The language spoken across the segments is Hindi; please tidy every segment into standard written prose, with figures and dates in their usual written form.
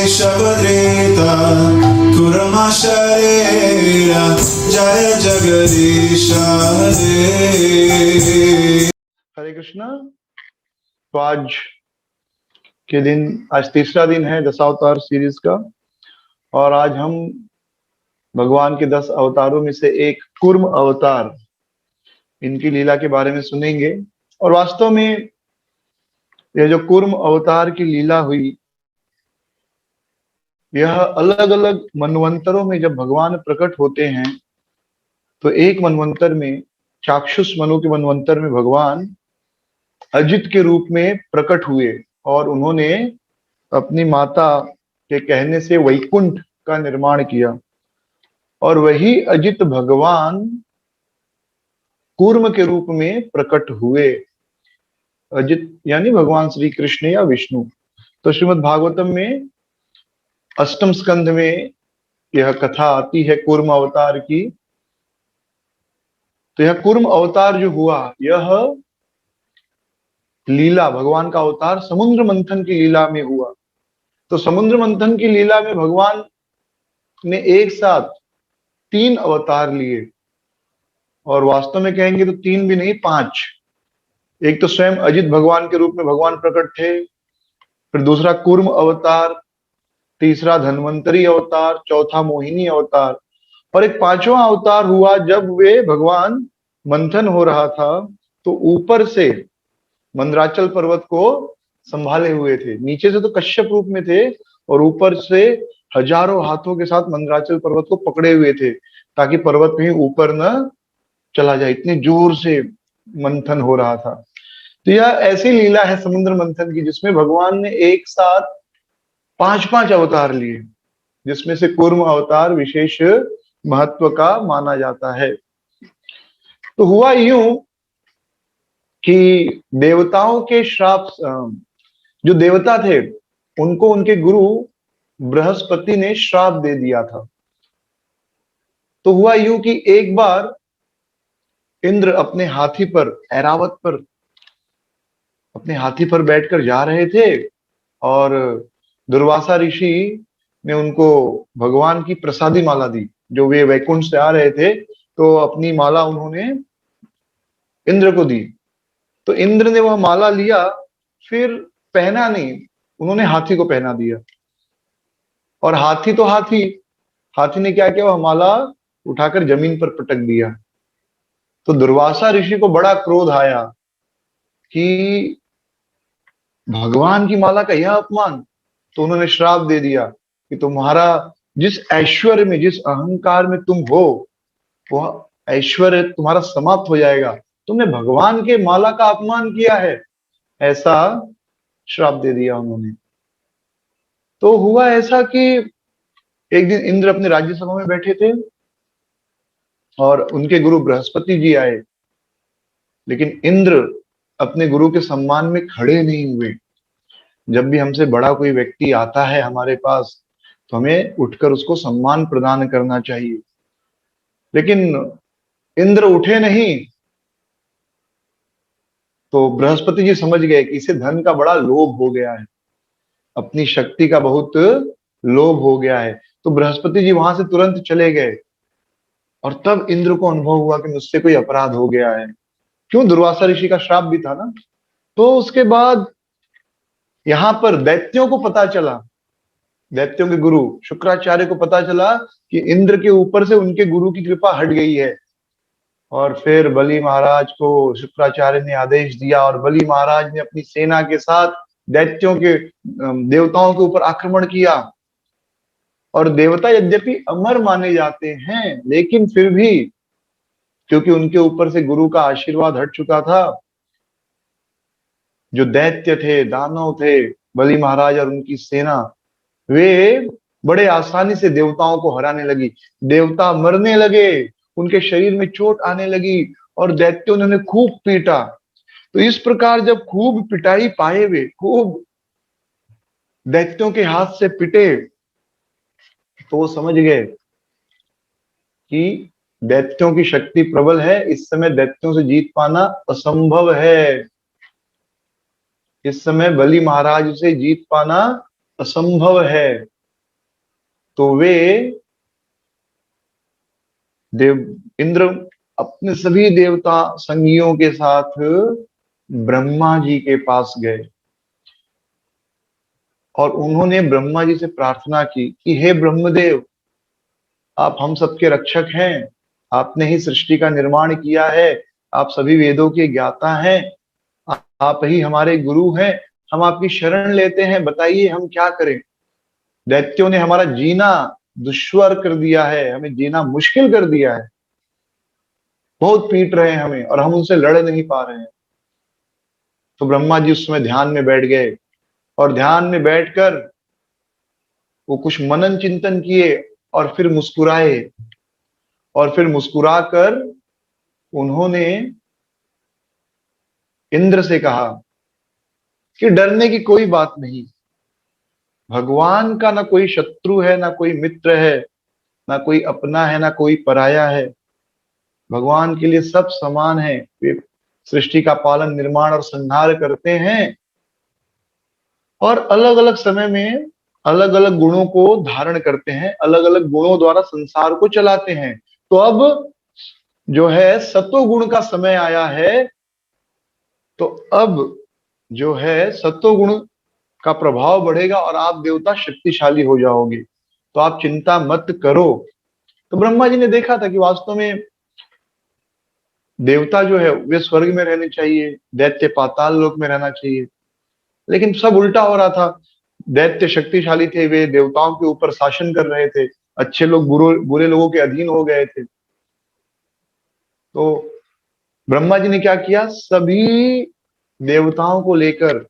शबद्रेता कुर्मा शरीरा जय जगदीश हरे कृष्णा। तो आज के दिन, आज तीसरा दिन है दशावतार सीरीज का, और आज हम भगवान के 10 अवतारों में से एक कूर्म अवतार, इनकी लीला के बारे में सुनेंगे। और वास्तव में यह जो कूर्म अवतार की लीला हुई, यह अलग अलग मनवंतरों में जब भगवान प्रकट होते हैं, तो एक मनवंतर में, चाक्षुष मनु के मनवंतर में भगवान अजित के रूप में प्रकट हुए और उन्होंने अपनी माता के कहने से वैकुंठ का निर्माण किया। और वही अजित भगवान कूर्म के रूप में प्रकट हुए। अजित यानी भगवान श्री कृष्ण या विष्णु। तो श्रीमद् भागवतम में अष्टम स्कंध में यह कथा आती है कूर्म अवतार की। तो यह कूर्म अवतार जो हुआ, यह लीला, भगवान का अवतार समुद्र मंथन की लीला में हुआ। तो समुद्र मंथन की लीला में भगवान ने एक साथ 3 अवतार लिए, और वास्तव में कहेंगे तो 3 भी नहीं, 5। एक तो स्वयं अजित भगवान के रूप में भगवान प्रकट थे, फिर दूसरा कूर्म अवतार, तीसरा धन्वंतरी अवतार, चौथा मोहिनी अवतार, और एक 5वां अवतार हुआ जब वे भगवान मंथन हो रहा था तो ऊपर से मंदराचल पर्वत को संभाले हुए थे। नीचे से तो कश्यप रूप में थे और ऊपर से हजारों हाथों के साथ मंदराचल पर्वत को पकड़े हुए थे, ताकि पर्वत कहीं ऊपर न चला जाए, इतनी जोर से मंथन हो रहा था। तो यह ऐसी लीला है समुद्र मंथन की, जिसमें भगवान ने एक साथ 5-5 अवतार लिए, जिसमें से कूर्म अवतार विशेष महत्व का माना जाता है। तो हुआ यूं कि देवताओं के श्राप, जो देवता थे उनको उनके गुरु बृहस्पति ने श्राप दे दिया था। तो हुआ यूं कि एक बार इंद्र अपने हाथी पर, ऐरावत पर, अपने हाथी पर बैठकर जा रहे थे, और दुर्वासा ऋषि ने उनको भगवान की प्रसादी माला दी। जो वे वैकुंठ से आ रहे थे, तो अपनी माला उन्होंने इंद्र को दी। तो इंद्र ने वह माला लिया, फिर पहना नहीं, उन्होंने हाथी को पहना दिया। और हाथी तो हाथी, हाथी ने क्या किया, वह माला उठाकर जमीन पर पटक दिया। तो दुर्वासा ऋषि को बड़ा क्रोध आया कि भगवान की माला का यह अपमान। तो उन्होंने श्राप दे दिया कि तुम्हारा जिस ऐश्वर्य में, जिस अहंकार में तुम हो, वह ऐश्वर्य तुम्हारा समाप्त हो जाएगा। तुमने भगवान के माला का अपमान किया है, ऐसा श्राप दे दिया उन्होंने। तो हुआ ऐसा कि एक दिन इंद्र अपने राज्यसभा में बैठे थे और उनके गुरु बृहस्पति जी आए, लेकिन इंद्र अपने गुरु के सम्मान में खड़े नहीं हुए। जब भी हमसे बड़ा कोई व्यक्ति आता है हमारे पास, तो हमें उठकर उसको सम्मान प्रदान करना चाहिए। लेकिन इंद्र उठे नहीं। तो बृहस्पति जी समझ गए कि इसे धन का बड़ा लोभ हो गया है, अपनी शक्ति का बहुत लोभ हो गया है। तो बृहस्पति जी वहां से तुरंत चले गए, और तब इंद्र को अनुभव हुआ कि मुझसे कोई अपराध हो गया है। क्यों, दुर्वासा ऋषि का श्राप भी था ना। तो उसके बाद यहां पर दैत्यों को पता चला, दैत्यों के गुरु शुक्राचार्य को पता चला कि इंद्र के ऊपर से उनके गुरु की कृपा हट गई है। और फिर बलि महाराज को शुक्राचार्य ने आदेश दिया, और बलि महाराज ने अपनी सेना के साथ दैत्यों के, देवताओं के ऊपर आक्रमण किया। और देवता यद्यपि अमर माने जाते हैं, लेकिन फिर भी क्योंकि उनके ऊपर से गुरु का आशीर्वाद हट चुका था, जो दैत्य थे, दानव थे, बलि महाराज और उनकी सेना, वे बड़े आसानी से देवताओं को हराने लगी। देवता मरने लगे, उनके शरीर में चोट आने लगी, और दैत्यों ने उन्हें खूब पीटा। तो इस प्रकार जब खूब पिटाई पाए, वे खूब दैत्यों के हाथ से पिटे, तो वो समझ गए कि दैत्यों की शक्ति प्रबल है, इस समय दैत्यों से जीत पाना असंभव है। इस समय बलि महाराज से जीत पाना असंभव है। तो वे देव इंद्र अपने सभी देवता संगियों के साथ ब्रह्मा जी के पास गए और उन्होंने ब्रह्मा जी से प्रार्थना की कि हे ब्रह्मदेव, आप हम सबके रक्षक हैं, आपने ही सृष्टि का निर्माण किया है, आप सभी वेदों के ज्ञाता हैं, आप ही हमारे गुरु हैं, हम आपकी शरण लेते हैं, बताइए हम क्या करें। दैत्यों ने हमारा जीना दुश्वार कर दिया है, हमें जीना मुश्किल कर दिया है, बहुत पीट रहे हैं हमें और हम उनसे लड़ नहीं पा रहे हैं। तो ब्रह्मा जी उस समय ध्यान में बैठ गए और ध्यान में बैठकर वो कुछ मनन चिंतन किए और फिर मुस्कुराए और फिर मुस्कुराकर उन्होंने इंद्र से कहा कि डरने की कोई बात नहीं, भगवान का ना कोई शत्रु है, ना कोई मित्र है, ना कोई अपना है, ना कोई पराया है। भगवान के लिए सब समान है, वे सृष्टि का पालन निर्माण और संहार करते हैं और अलग अलग समय में अलग अलग गुणों को धारण करते हैं, अलग अलग गुणों द्वारा संसार को चलाते हैं। तो अब जो है सत्वगुण का समय आया है, तो अब जो है सत्वगुण का प्रभाव बढ़ेगा और आप देवता शक्तिशाली हो जाओगे, तो आप चिंता मत करो। तो ब्रह्मा जी ने देखा था कि वास्तव में देवता जो है वे स्वर्ग में रहने चाहिए, दैत्य पाताल लोक में रहना चाहिए, लेकिन सब उल्टा हो रहा था। दैत्य शक्तिशाली थे, वे देवताओं के ऊपर शासन कर रहे थे, अच्छे लोग बुरे लोगों के अधीन हो गए थे। तो ब्रह्मा जी ने क्या किया, सभी देवताओं को लेकर,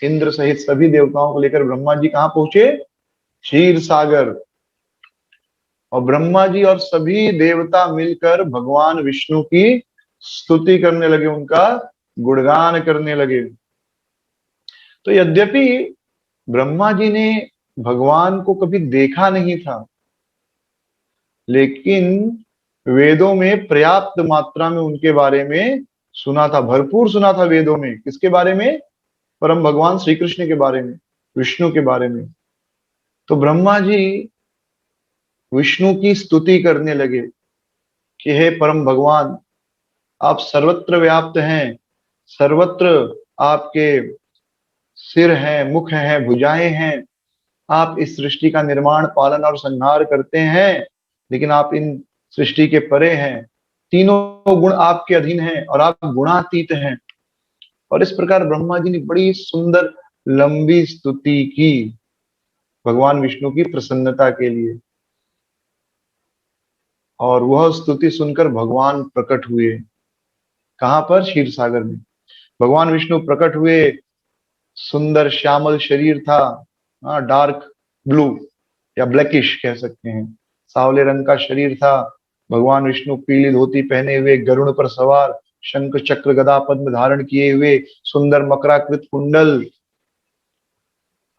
इंद्र सहित सभी देवताओं को लेकर ब्रह्मा जी कहां पहुंचे, क्षीर सागर। और ब्रह्मा जी और सभी देवता मिलकर भगवान विष्णु की स्तुति करने लगे, उनका गुणगान करने लगे। तो यद्यपि ब्रह्मा जी ने भगवान को कभी देखा नहीं था, लेकिन वेदों में पर्याप्त मात्रा में उनके बारे में सुना था, भरपूर सुना था वेदों में। किसके बारे में, परम भगवान श्री कृष्ण के बारे में, विष्णु के बारे में। तो ब्रह्मा जी विष्णु की स्तुति करने लगे कि हे परम भगवान, आप सर्वत्र व्याप्त हैं, सर्वत्र आपके सिर हैं, मुख हैं, भुजाएं हैं, आप इस सृष्टि का निर्माण पालन और संहार करते हैं, लेकिन आप इन सृष्टि के परे हैं, तीनों गुण आपके अधीन हैं और आप गुणातीत हैं। और इस प्रकार ब्रह्मा जी ने बड़ी सुंदर लंबी स्तुति की भगवान विष्णु की प्रसन्नता के लिए। और वह स्तुति सुनकर भगवान प्रकट हुए, कहां पर, क्षीर सागर में। भगवान विष्णु प्रकट हुए, सुंदर श्यामल शरीर था, डार्क ब्लू या ब्लैकिश कह सकते हैं, सावले रंग का शरीर था। भगवान विष्णु पीली धोती पहने हुए, गरुड़ पर सवार, शंख चक्र गदा पद्म धारण किए हुए, सुंदर मकराकृत कुंडल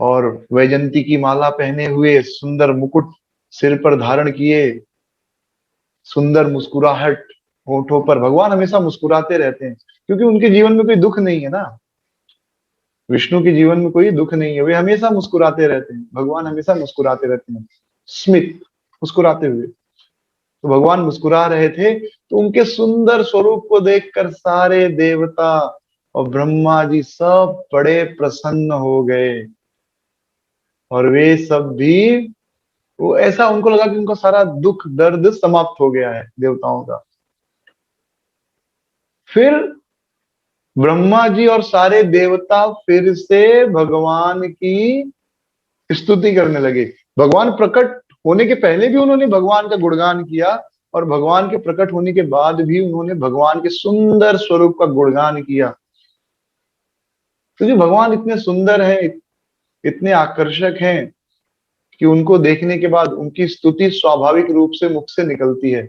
और वैजंती की माला पहने हुए, सुंदर मुकुट सिर पर धारण किए, सुंदर मुस्कुराहट होठों पर। भगवान हमेशा मुस्कुराते रहते हैं क्योंकि उनके जीवन में कोई दुख नहीं है ना, विष्णु के जीवन में कोई दुख नहीं है, वे हमेशा मुस्कुराते रहते हैं, भगवान हमेशा मुस्कुराते रहते हैं, स्मित, मुस्कुराते हुए। तो भगवान मुस्कुरा रहे थे, तो उनके सुंदर स्वरूप को देखकर सारे देवता और ब्रह्मा जी सब बड़े प्रसन्न हो गए और वे सब भी, वो ऐसा उनको लगा कि उनका सारा दुख दर्द समाप्त हो गया है देवताओं का। फिर ब्रह्मा जी और सारे देवता फिर से भगवान की स्तुति करने लगे। भगवान प्रकट होने के पहले भी उन्होंने भगवान का गुणगान किया और भगवान के प्रकट होने के बाद भी उन्होंने भगवान के सुंदर स्वरूप का गुणगान किया, क्योंकि भगवान इतने सुंदर हैं, इतने आकर्षक हैं कि उनको देखने के बाद उनकी स्तुति स्वाभाविक रूप से मुख से निकलती है।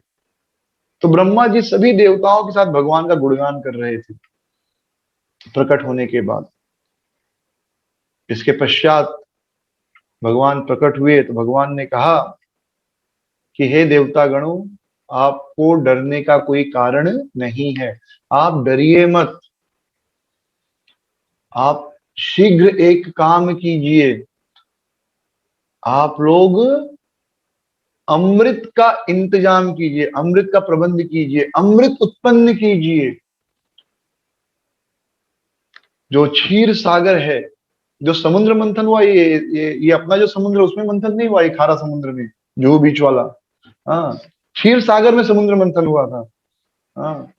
तो ब्रह्मा जी सभी देवताओं के साथ भगवान का गुणगान कर रहे थे प्रकट होने के बाद। इसके पश्चात भगवान प्रकट हुए तो भगवान ने कहा कि हे देवता गणों, आपको डरने का कोई कारण नहीं है, आप डरिए मत, आप शीघ्र एक काम कीजिए, आप लोग अमृत का इंतजाम कीजिए, अमृत का प्रबंध कीजिए, अमृत उत्पन्न कीजिए। जो क्षीर सागर है, जो समुद्र मंथन हुआ, ये अपना जो समुद्र है, उसमें मंथन नहीं हुआ, ये खारा समुद्र में, जो बीच वाला। हाँ, क्षीर सागर में समुद्र मंथन हुआ था। हाँ,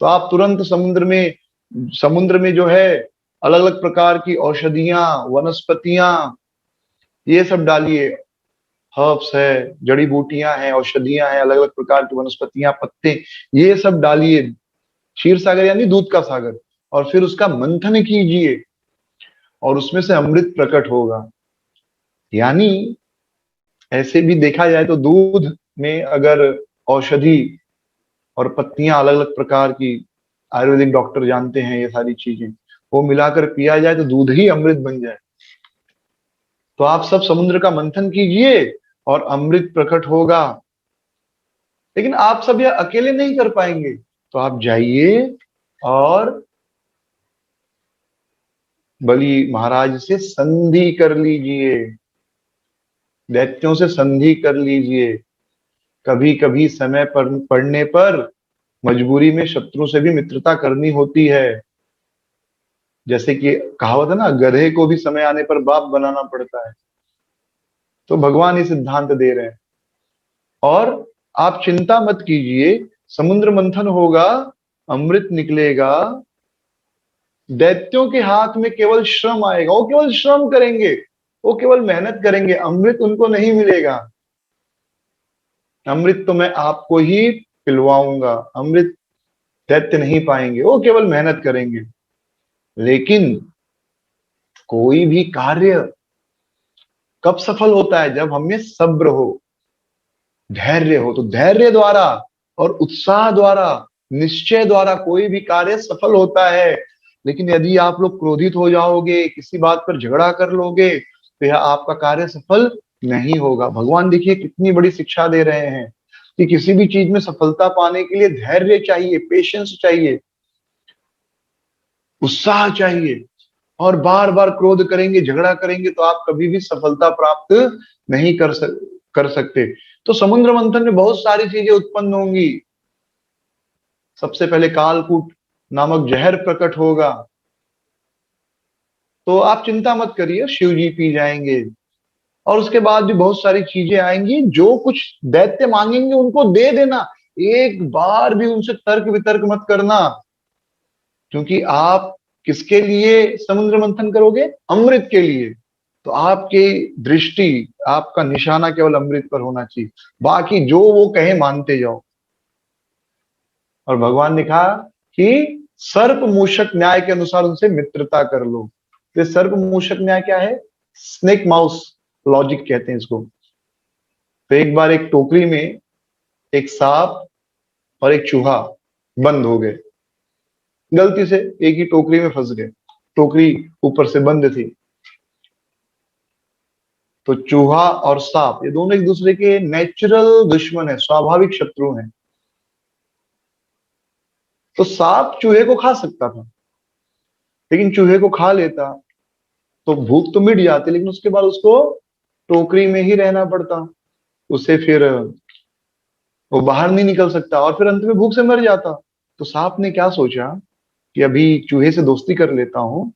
तो आप तुरंत समुद्र में जो है अलग अलग प्रकार की औषधियां, वनस्पतियां, ये सब डालिए। हर्ब्स है, जड़ी बूटियां हैं, औषधियां हैं, अलग अलग प्रकार की वनस्पतियां, पत्ते, ये सब डालिए। क्षीर सागर यानी दूध का सागर। और फिर उसका मंथन कीजिए और उसमें से अमृत प्रकट होगा। यानी ऐसे भी देखा जाए तो दूध में अगर औषधि और पत्तियां अलग अलग प्रकार की, आयुर्वेदिक डॉक्टर जानते हैं ये सारी चीजें, वो मिलाकर पिया जाए तो दूध ही अमृत बन जाए। तो आप सब समुद्र का मंथन कीजिए और अमृत प्रकट होगा। लेकिन आप सब यह अकेले नहीं कर पाएंगे, तो आप जाइए और बलि महाराज से संधि कर लीजिए, दैत्यों से संधि कर लीजिए। कभी कभी समय पर पड़ने पर मजबूरी में शत्रु से भी मित्रता करनी होती है। जैसे कि कहावत है ना, गधे को भी समय आने पर बाप बनाना पड़ता है। तो भगवान ये सिद्धांत दे रहे हैं। और आप चिंता मत कीजिए, समुद्र मंथन होगा, अमृत निकलेगा, दैत्यों के हाथ में केवल श्रम आएगा, वो केवल श्रम करेंगे, वो केवल मेहनत करेंगे, अमृत उनको नहीं मिलेगा। अमृत तो मैं आपको ही पिलवाऊंगा, अमृत दैत्य नहीं पाएंगे, वो केवल मेहनत करेंगे। लेकिन कोई भी कार्य कब सफल होता है? जब हमें सब्र हो, धैर्य हो। तो धैर्य द्वारा और उत्साह द्वारा, निश्चय द्वारा कोई भी कार्य सफल होता है। लेकिन यदि आप लोग क्रोधित हो जाओगे, किसी बात पर झगड़ा कर लोगे, तो यह आपका कार्य सफल नहीं होगा। भगवान देखिए कितनी बड़ी शिक्षा दे रहे हैं कि किसी भी चीज में सफलता पाने के लिए धैर्य चाहिए, पेशेंस चाहिए, उत्साह चाहिए। और बार बार क्रोध करेंगे, झगड़ा करेंगे, तो आप कभी भी सफलता प्राप्त नहीं कर सकते। तो समुद्र मंथन में बहुत सारी चीजें उत्पन्न होंगी। सबसे पहले कालकूट नामक जहर प्रकट होगा। तो आप चिंता मत करिए, शिव जी पी जाएंगे। और उसके बाद भी बहुत सारी चीजें आएंगी। जो कुछ दैत्य मांगेंगे उनको दे देना, एक बार भी उनसे तर्क वितर्क मत करना। क्योंकि आप किसके लिए समुद्र मंथन करोगे? अमृत के लिए। तो आपकी दृष्टि, आपका निशाना केवल अमृत पर होना चाहिए। बाकी जो वो कहे मानते जाओ। और भगवान ने कहा कि सर्प मूषक न्याय के अनुसार उनसे मित्रता कर लो। तो सर्प मूषक न्याय क्या है? स्नेक माउस लॉजिक कहते हैं इसको। तो एक बार एक टोकरी में एक सांप और एक चूहा बंद हो गए, गलती से एक ही टोकरी में फंस गए। टोकरी ऊपर से बंद थी। तो चूहा और सांप ये दोनों एक दूसरे के नेचुरल दुश्मन है, स्वाभाविक शत्रु हैं। तो सांप चूहे को खा सकता था, लेकिन चूहे को खा लेता तो भूख तो मिट जाती, लेकिन उसके बाद उसको टोकरी में ही रहना पड़ता। उसे फिर वो बाहर नहीं निकल सकता और फिर अंत में भूख से मर जाता। तो सांप ने क्या सोचा कि अभी चूहे से दोस्ती कर लेता हूं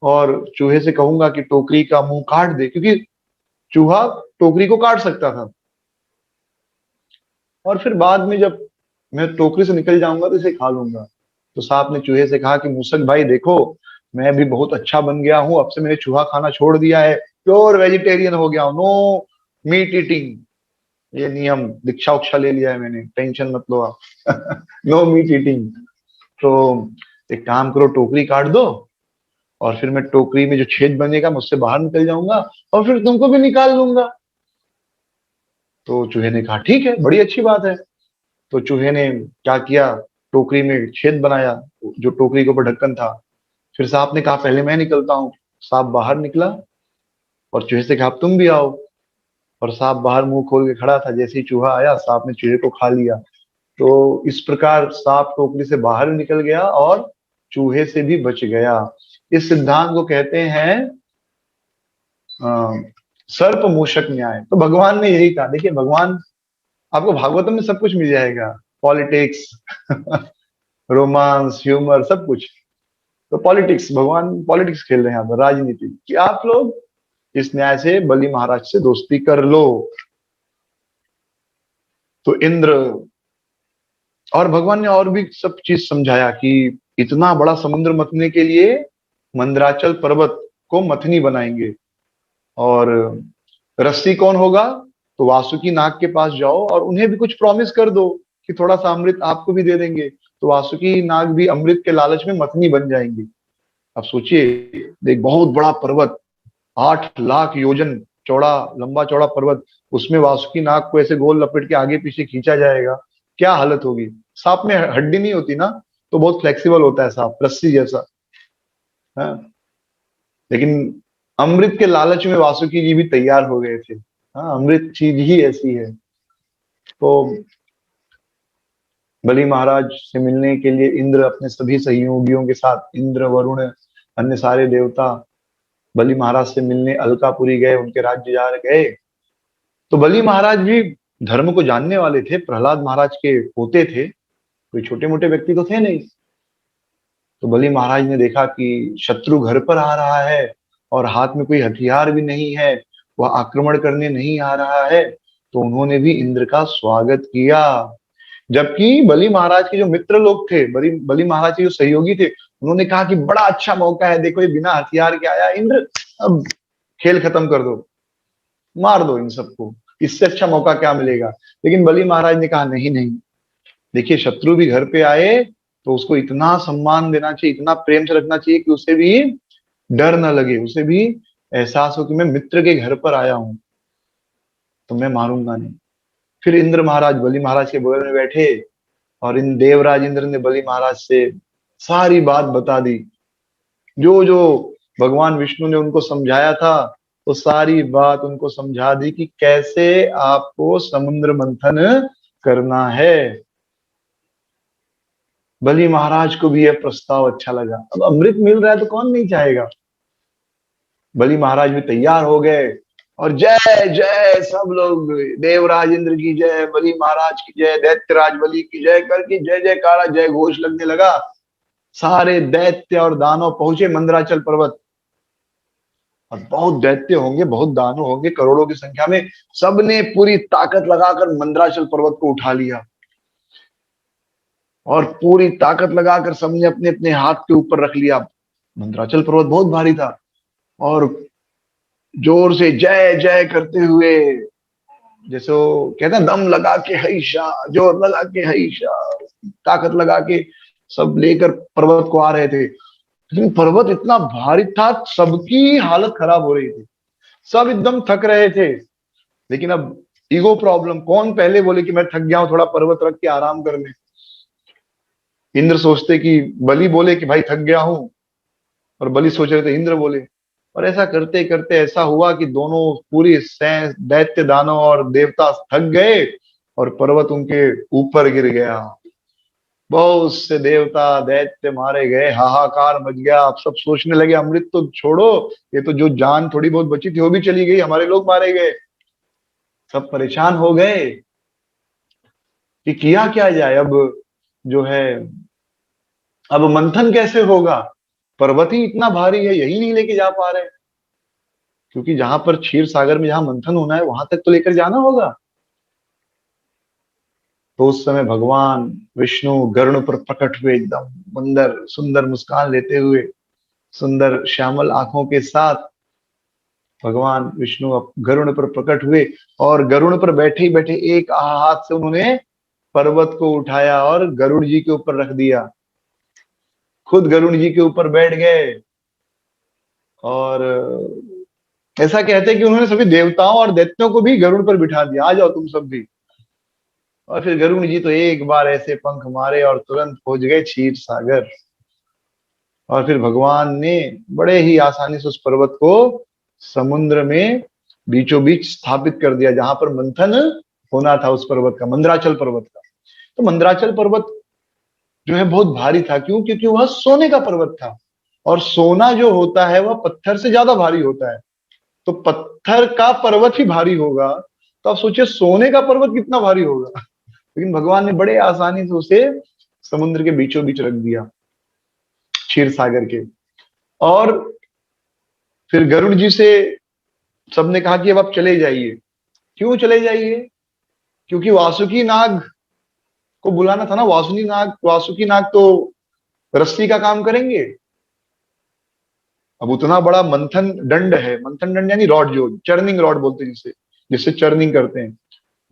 और चूहे से कहूंगा कि टोकरी का मुंह काट दे, क्योंकि चूहा टोकरी को काट सकता था। और फिर बाद में जब मैं टोकरी से निकल जाऊंगा तो इसे खा लूंगा। तो सांप ने चूहे से कहा कि मूसक भाई देखो, मैं भी बहुत अच्छा बन गया हूं, अब से मैंने चूहा खाना छोड़ दिया है, प्योर वेजिटेरियन हो गया हूं, नो मीट ईटिंग। ये नियम दीक्षा उक्षा ले लिया है मैंने, टेंशन मत लो आप। No meat eating. तो एक काम करो, टोकरी काट दो और फिर मैं टोकरी में जो छेद बनेगा मैं उससे बाहर निकल जाऊंगा और फिर तुमको भी निकाल लूंगा। तो चूहे ने कहा ठीक है, बड़ी अच्छी बात है। तो चूहे ने क्या किया, टोकरी में छेद बनाया, जो टोकरी के ऊपर ढक्कन था। फिर सांप ने कहा पहले मैं निकलता हूँ। सांप बाहर निकला और चूहे से कहा अब तुम भी आओ। और सांप बाहर मुंह खोल के खड़ा था, जैसे ही चूहा आया सांप ने चूहे को खा लिया। तो इस प्रकार सांप टोकरी से बाहर निकल गया और चूहे से भी बच गया। इस सिद्धांत को कहते हैं सर्प मूषक न्याय। तो भगवान ने यही कहा। देखिए भगवान, आपको भागवतम में सब कुछ मिल जाएगा, पॉलिटिक्स, रोमांस, ह्यूमर, सब कुछ। तो पॉलिटिक्स, भगवान पॉलिटिक्स खेल रहे हैं यहाँ पर, राजनीति, कि आप लोग इस न्याय से बलि महाराज से दोस्ती कर लो। तो इंद्र, और भगवान ने और भी सब चीज समझाया कि इतना बड़ा समुद्र मथने के लिए मंदराचल पर्वत को मथनी बनाएंगे, और रस्सी कौन होगा? तो वासुकी नाग के पास जाओ और उन्हें भी कुछ प्रॉमिस कर दो कि थोड़ा सा अमृत आपको भी दे देंगे। तो वासुकी नाग भी अमृत के लालच में मथनी बन जाएंगे। अब सोचिए, एक बहुत बड़ा पर्वत, 8 लाख योजन चौड़ा, लंबा चौड़ा पर्वत, उसमें वासुकी नाग को ऐसे गोल लपेट के आगे पीछे खींचा जाएगा, क्या हालत होगी। सांप में हड्डी नहीं होती ना, तो बहुत फ्लेक्सिबल होता है सांप, रस्सी जैसा है। लेकिन अमृत के लालच में वासुकी जी भी तैयार हो गए थे। हाँ, अमृत चीज ही ऐसी है। तो बलि महाराज से मिलने के लिए इंद्र अपने सभी सहयोगियों के साथ, इंद्र, वरुण, अन्य सारे देवता बलि महाराज से मिलने अलकापुरी गए, उनके राज्य जा गए। तो बलि महाराज भी धर्म को जानने वाले थे, प्रहलाद महाराज के पोते थे, कोई छोटे मोटे व्यक्ति तो थे नहीं। तो बलि महाराज ने देखा कि शत्रु घर पर आ रहा है और हाथ में कोई हथियार भी नहीं है, वह आक्रमण करने नहीं आ रहा है, तो उन्होंने भी इंद्र का स्वागत किया। जबकि बलि महाराज के जो मित्र लोग थे, बलि बलि महाराज के जो सहयोगी थे, उन्होंने कहा कि बड़ा अच्छा मौका है, देखो ये बिना हथियार के आया इंद्र, अब खेल खत्म कर दो, मार दो इन सबको, इससे अच्छा मौका क्या मिलेगा। लेकिन बलि महाराज ने कहा नहीं नहीं, देखिए शत्रु भी घर पे आए तो उसको इतना सम्मान देना चाहिए, इतना प्रेम से रखना चाहिए कि उसे भी डर ना लगे, उसे भी एहसास हो कि मैं मित्र के घर पर आया हूं, तो मैं मारूंगा नहीं। फिर इंद्र महाराज बलि महाराज के बगल में बैठे और इन देवराज इंद्र ने बलि महाराज से सारी बात बता दी, जो जो भगवान विष्णु ने उनको समझाया था, तो सारी बात उनको समझा दी कि कैसे आपको समुद्र मंथन करना है। बलि महाराज को भी यह प्रस्ताव अच्छा लगा। अब अमृत मिल रहा है तो कौन नहीं चाहेगा। बलि महाराज भी तैयार हो गए और जय जय, सब लोग देवराज इंद्र की जय, बलि महाराज की जय, दैत्यराज बलि की जय करके जय जयकारा, जय घोष लगने लगा। सारे दैत्य और दानव पहुंचे मंदराचल पर्वत, और बहुत दैत्य होंगे, बहुत दानव होंगे, करोड़ों की संख्या में। सबने पूरी ताकत लगाकर मंदराचल पर्वत को उठा लिया, और पूरी ताकत लगाकर सबने अपने अपने हाथ के ऊपर रख लिया। मंदराचल पर्वत बहुत भारी था, और जोर से जय जय करते हुए, जैसे वो कहते हैं दम लगा के हईशा, जोर लगा के हईशा, ताकत लगा के सब लेकर पर्वत को आ रहे थे। लेकिन पर्वत इतना भारी था, सबकी हालत खराब हो रही थी, सब एकदम थक रहे थे। लेकिन अब ईगो प्रॉब्लम, कौन पहले बोले कि मैं थक गया हूं, थोड़ा पर्वत रख के आराम कर ले। इंद्र सोचते कि बलि बोले कि भाई थक गया हूं, और बलि सोच रहे थे इंद्र बोले। और ऐसा करते करते ऐसा हुआ कि दोनों, पूरी दैत्य दानव और देवता थक गए, और पर्वत उनके ऊपर गिर गया। बहुत से देवता दैत्य मारे गए, हाहाकार मच गया। आप सब सोचने लगे अमृत तो छोड़ो, ये तो जो जान थोड़ी बहुत बची थी वो भी चली गई, हमारे लोग मारे गए। सब परेशान हो गए कि किया क्या जाए। अब जो है, अब मंथन कैसे होगा, पर्वत ही इतना भारी है, यही नहीं लेके जा पा रहे, क्योंकि जहां पर क्षीर सागर में जहां मंथन होना है वहां तक तो लेकर जाना होगा। तो उस समय भगवान विष्णु गरुड़ पर प्रकट हुए, एकदम सुंदर सुंदर मुस्कान लेते हुए, सुंदर श्यामल आंखों के साथ भगवान विष्णु अब गरुड़ पर प्रकट हुए, और गरुड़ पर बैठे ही बैठे एक हाथ से उन्होंने पर्वत को उठाया और गरुड़ जी के ऊपर रख दिया, खुद गरुड़ जी के ऊपर बैठ गए। और ऐसा कहते हैं कि उन्होंने सभी देवताओं और दैत्यों को भी गरुड़ पर बिठा दिया, आ जाओ तुम सब भी। और फिर गरुड़ जी तो एक बार ऐसे पंख मारे और तुरंत पहुंच गए क्षीर सागर। और फिर भगवान ने बड़े ही आसानी से उस पर्वत को समुद्र में बीचों बीच स्थापित कर दिया, जहां पर मंथन होना था उस पर्वत का, मंदराचल पर्वत का। तो मंदराचल पर्वत जो है बहुत भारी था, क्यों? क्योंकि वह सोने का पर्वत था, और सोना जो होता है वह पत्थर से ज्यादा भारी होता है। तो पत्थर का पर्वत ही भारी होगा, तो आप सोचिए सोने का पर्वत कितना भारी होगा। लेकिन भगवान ने बड़े आसानी से उसे समुद्र के बीचों बीच रख दिया, क्षीर सागर के। और फिर गरुड़ जी से सबने कहा कि अब आप चले जाइए। क्यों चले जाइए? क्योंकि वासुकी नाग को बुलाना था ना। वासुकी नाग तो रस्सी का काम करेंगे। अब उतना बड़ा मंथन दंड है, मंथन दंड यानी रॉड, जो चर्निंग रॉड बोलते हैं जिसे, जिससे चर्निंग करते हैं,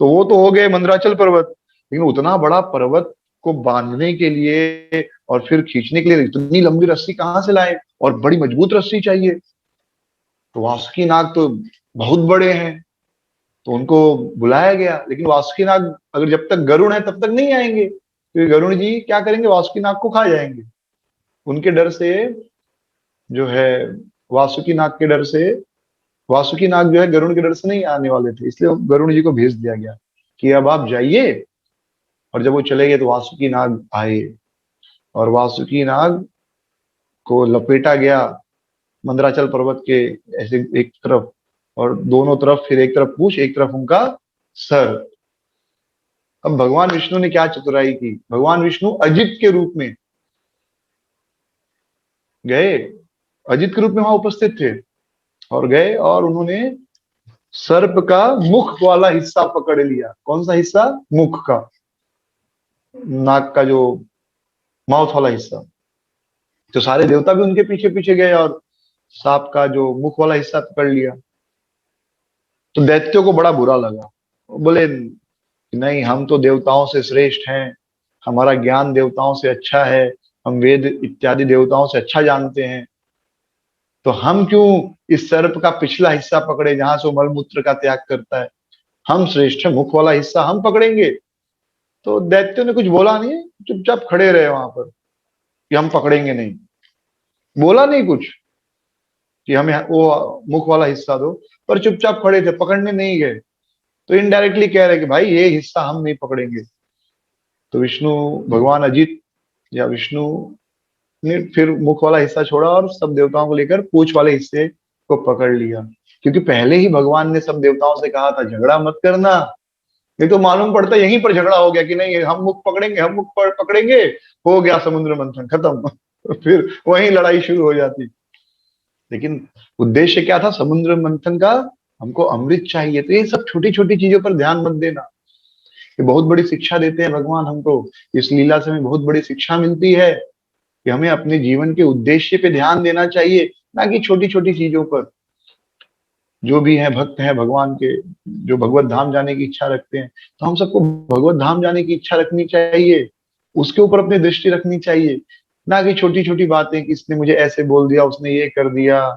तो वो तो हो गए मंदराचल पर्वत। लेकिन उतना बड़ा पर्वत को बांधने के लिए और फिर खींचने के लिए इतनी लंबी रस्सी कहाँ से लाए, और बड़ी मजबूत रस्सी चाहिए। तो वासुकी नाग तो बहुत बड़े हैं, तो उनको बुलाया गया। लेकिन वासुकी नाग अगर जब तक गरुड़ है तब तक नहीं आएंगे, क्योंकि गरुड़ जी क्या करेंगे, वासुकी नाग को खा जाएंगे। उनके डर से जो है, वासुकी नाग के डर से, वासुकी नाग जो है गरुड़ के डर से नहीं आने वाले थे, इसलिए गरुड़ जी को भेज दिया गया कि अब आप जाइए। और जब वो चले गए तो वासुकी नाग आए, और वासुकी नाग को लपेटा गया मंदराचल पर्वत के ऐसे एक तरफ, और दोनों तरफ, फिर एक तरफ पूंछ, एक तरफ उनका सर। अब भगवान विष्णु ने क्या चतुराई की, भगवान विष्णु अजित के रूप में गए, अजित के रूप में वहां उपस्थित थे, और गए और उन्होंने सर्प का मुख वाला हिस्सा पकड़ लिया। कौन सा हिस्सा? मुख का, नाक का जो माउथ वाला हिस्सा। तो सारे देवता भी उनके पीछे पीछे गए और सांप का जो मुख वाला हिस्सा पकड़ लिया। तो दैत्यों को बड़ा बुरा लगा। वो बोले कि नहीं, हम तो देवताओं से श्रेष्ठ हैं, हमारा ज्ञान देवताओं से अच्छा है, हम वेद इत्यादि देवताओं से अच्छा जानते हैं, तो हम क्यों इस सर्प का पिछला हिस्सा पकड़े जहां से वो मलमूत्र का त्याग करता है। हम श्रेष्ठ है, मुख वाला हिस्सा हम पकड़ेंगे। तो दैत्यों ने कुछ बोला नहीं, चुपचाप खड़े रहे वहां पर कि हम पकड़ेंगे नहीं। बोला नहीं कुछ कि हमें वो मुख वाला हिस्सा दो, पर चुपचाप खड़े थे, पकड़ने नहीं गए। तो इनडायरेक्टली कह रहे कि भाई ये हिस्सा हम नहीं पकड़ेंगे। तो विष्णु, भगवान अजित या विष्णु ने फिर मुख वाला हिस्सा छोड़ा और सब देवताओं को लेकर पूंछ वाले हिस्से को पकड़ लिया। क्योंकि पहले ही भगवान ने सब देवताओं से कहा था झगड़ा मत करना, नहीं तो मालूम पड़ता यहीं पर झगड़ा हो गया कि नहीं हम मुख पकड़ेंगे, हम मुख पकड़ेंगे, हो गया समुद्र मंथन खत्म। फिर वहीं लड़ाई शुरू हो जाती। लेकिन उद्देश्य क्या था समुद्र मंथन का? हमको अमृत चाहिए। तो ये सब छोटी छोटी चीजों पर ध्यान मत देना, ये बहुत बड़ी शिक्षा देते हैं भगवान हमको। इस लीला से हमें बहुत बड़ी शिक्षा मिलती है कि हमें अपने जीवन के उद्देश्य पे ध्यान देना चाहिए, ना कि छोटी छोटी चीजों पर। जो भी है भक्त हैं भगवान के, जो भगवत धाम जाने की इच्छा रखते हैं, तो हम सबको भगवत धाम जाने की इच्छा रखनी चाहिए, उसके ऊपर अपनी दृष्टि रखनी चाहिए। ना कि छोटी छोटी बातें कि इसने मुझे ऐसे बोल दिया, उसने ये कर दिया,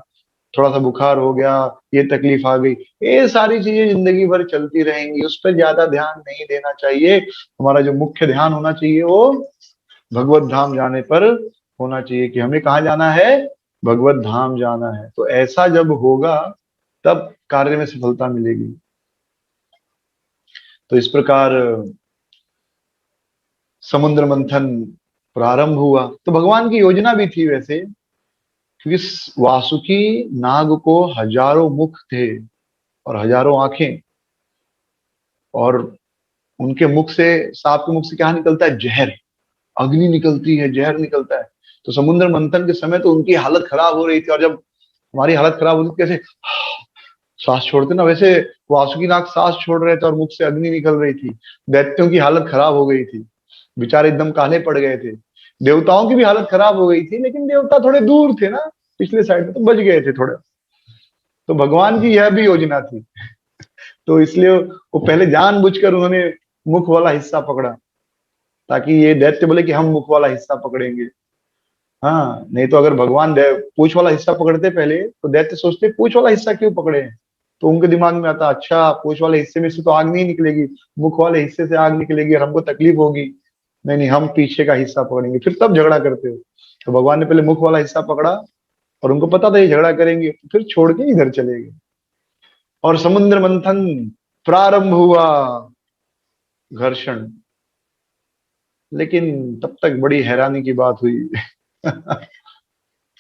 थोड़ा सा बुखार हो गया, ये तकलीफ आ गई, ये सारी चीजें जिंदगी भर चलती रहेंगी, उस पर ज्यादा ध्यान नहीं देना चाहिए। हमारा जो मुख्य ध्यान होना चाहिए वो भगवत धाम जाने पर होना चाहिए, कि हमें कहाँ जाना है, भगवत धाम जाना है। तो ऐसा जब होगा तब कार्य में सफलता मिलेगी। तो इस प्रकार समुद्र मंथन प्रारंभ हुआ। तो भगवान की योजना भी थी वैसे, क्योंकि वासुकी नाग को हजारों मुख थे और हजारों आंखें, और उनके मुख से, सांप के मुख से क्या निकलता है? जहर, अग्नि निकलती है, जहर निकलता है। तो समुद्र मंथन के समय तो उनकी हालत खराब हो रही थी, और जब हमारी हालत खराब होती कैसे सांस छोड़ते ना, वैसे वासुकी नाग सांस छोड़ रहे थे और मुख से अग्नि निकल रही थी। दैत्यों की हालत खराब हो गई थी, बेचारे एकदम काले पड़ गए थे। देवताओं की भी हालत खराब हो गई थी, लेकिन देवता थोड़े दूर थे ना, पिछले साइड में, तो बच गए थे थोड़े। तो भगवान की यह भी योजना थी। तो इसलिए वो पहले जानबूझकर उन्होंने मुख वाला हिस्सा पकड़ा, ताकि ये दैत्य बोले कि हम मुख वाला हिस्सा पकड़ेंगे। हाँ, नहीं तो अगर भगवान पूंछ वाला हिस्सा पकड़ते पहले, तो दैत्य सोचते पूंछ वाला हिस्सा क्यों पकड़े हैं। तो उनके दिमाग में आता, अच्छा पूंछ वाले हिस्से में से तो आग नहीं निकलेगी, मुख वाले हिस्से से आग निकलेगी और हमको तकलीफ होगी। नहीं नहीं, हम पीछे का हिस्सा पकड़ेंगे, फिर तब झगड़ा करते हो। तो भगवान ने पहले मुख वाला हिस्सा पकड़ा, और उनको पता था ये झगड़ा करेंगे, तो फिर छोड़ के इधर चले गए। और समुद्र मंथन प्रारंभ हुआ, घर्षण। लेकिन तब तक बड़ी हैरानी की बात हुई।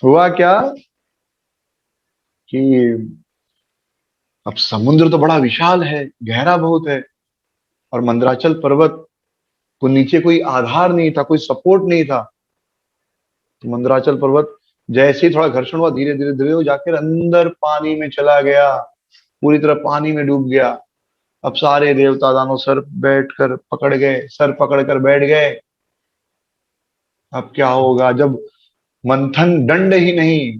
हुआ क्या कि अब समुद्र तो बड़ा विशाल है, गहरा बहुत है, और मंदराचल पर्वत को नीचे कोई आधार नहीं था, कोई सपोर्ट नहीं था। तो मंदराचल पर्वत जैसे ही थोड़ा घर्षण हुआ, धीरे धीरे धीरे वो जाकर अंदर पानी में चला गया, पूरी तरह पानी में डूब गया। अब सारे देवता दानव सर पकड़ कर बैठ गए। अब क्या होगा जब मंथन दंड ही नहीं,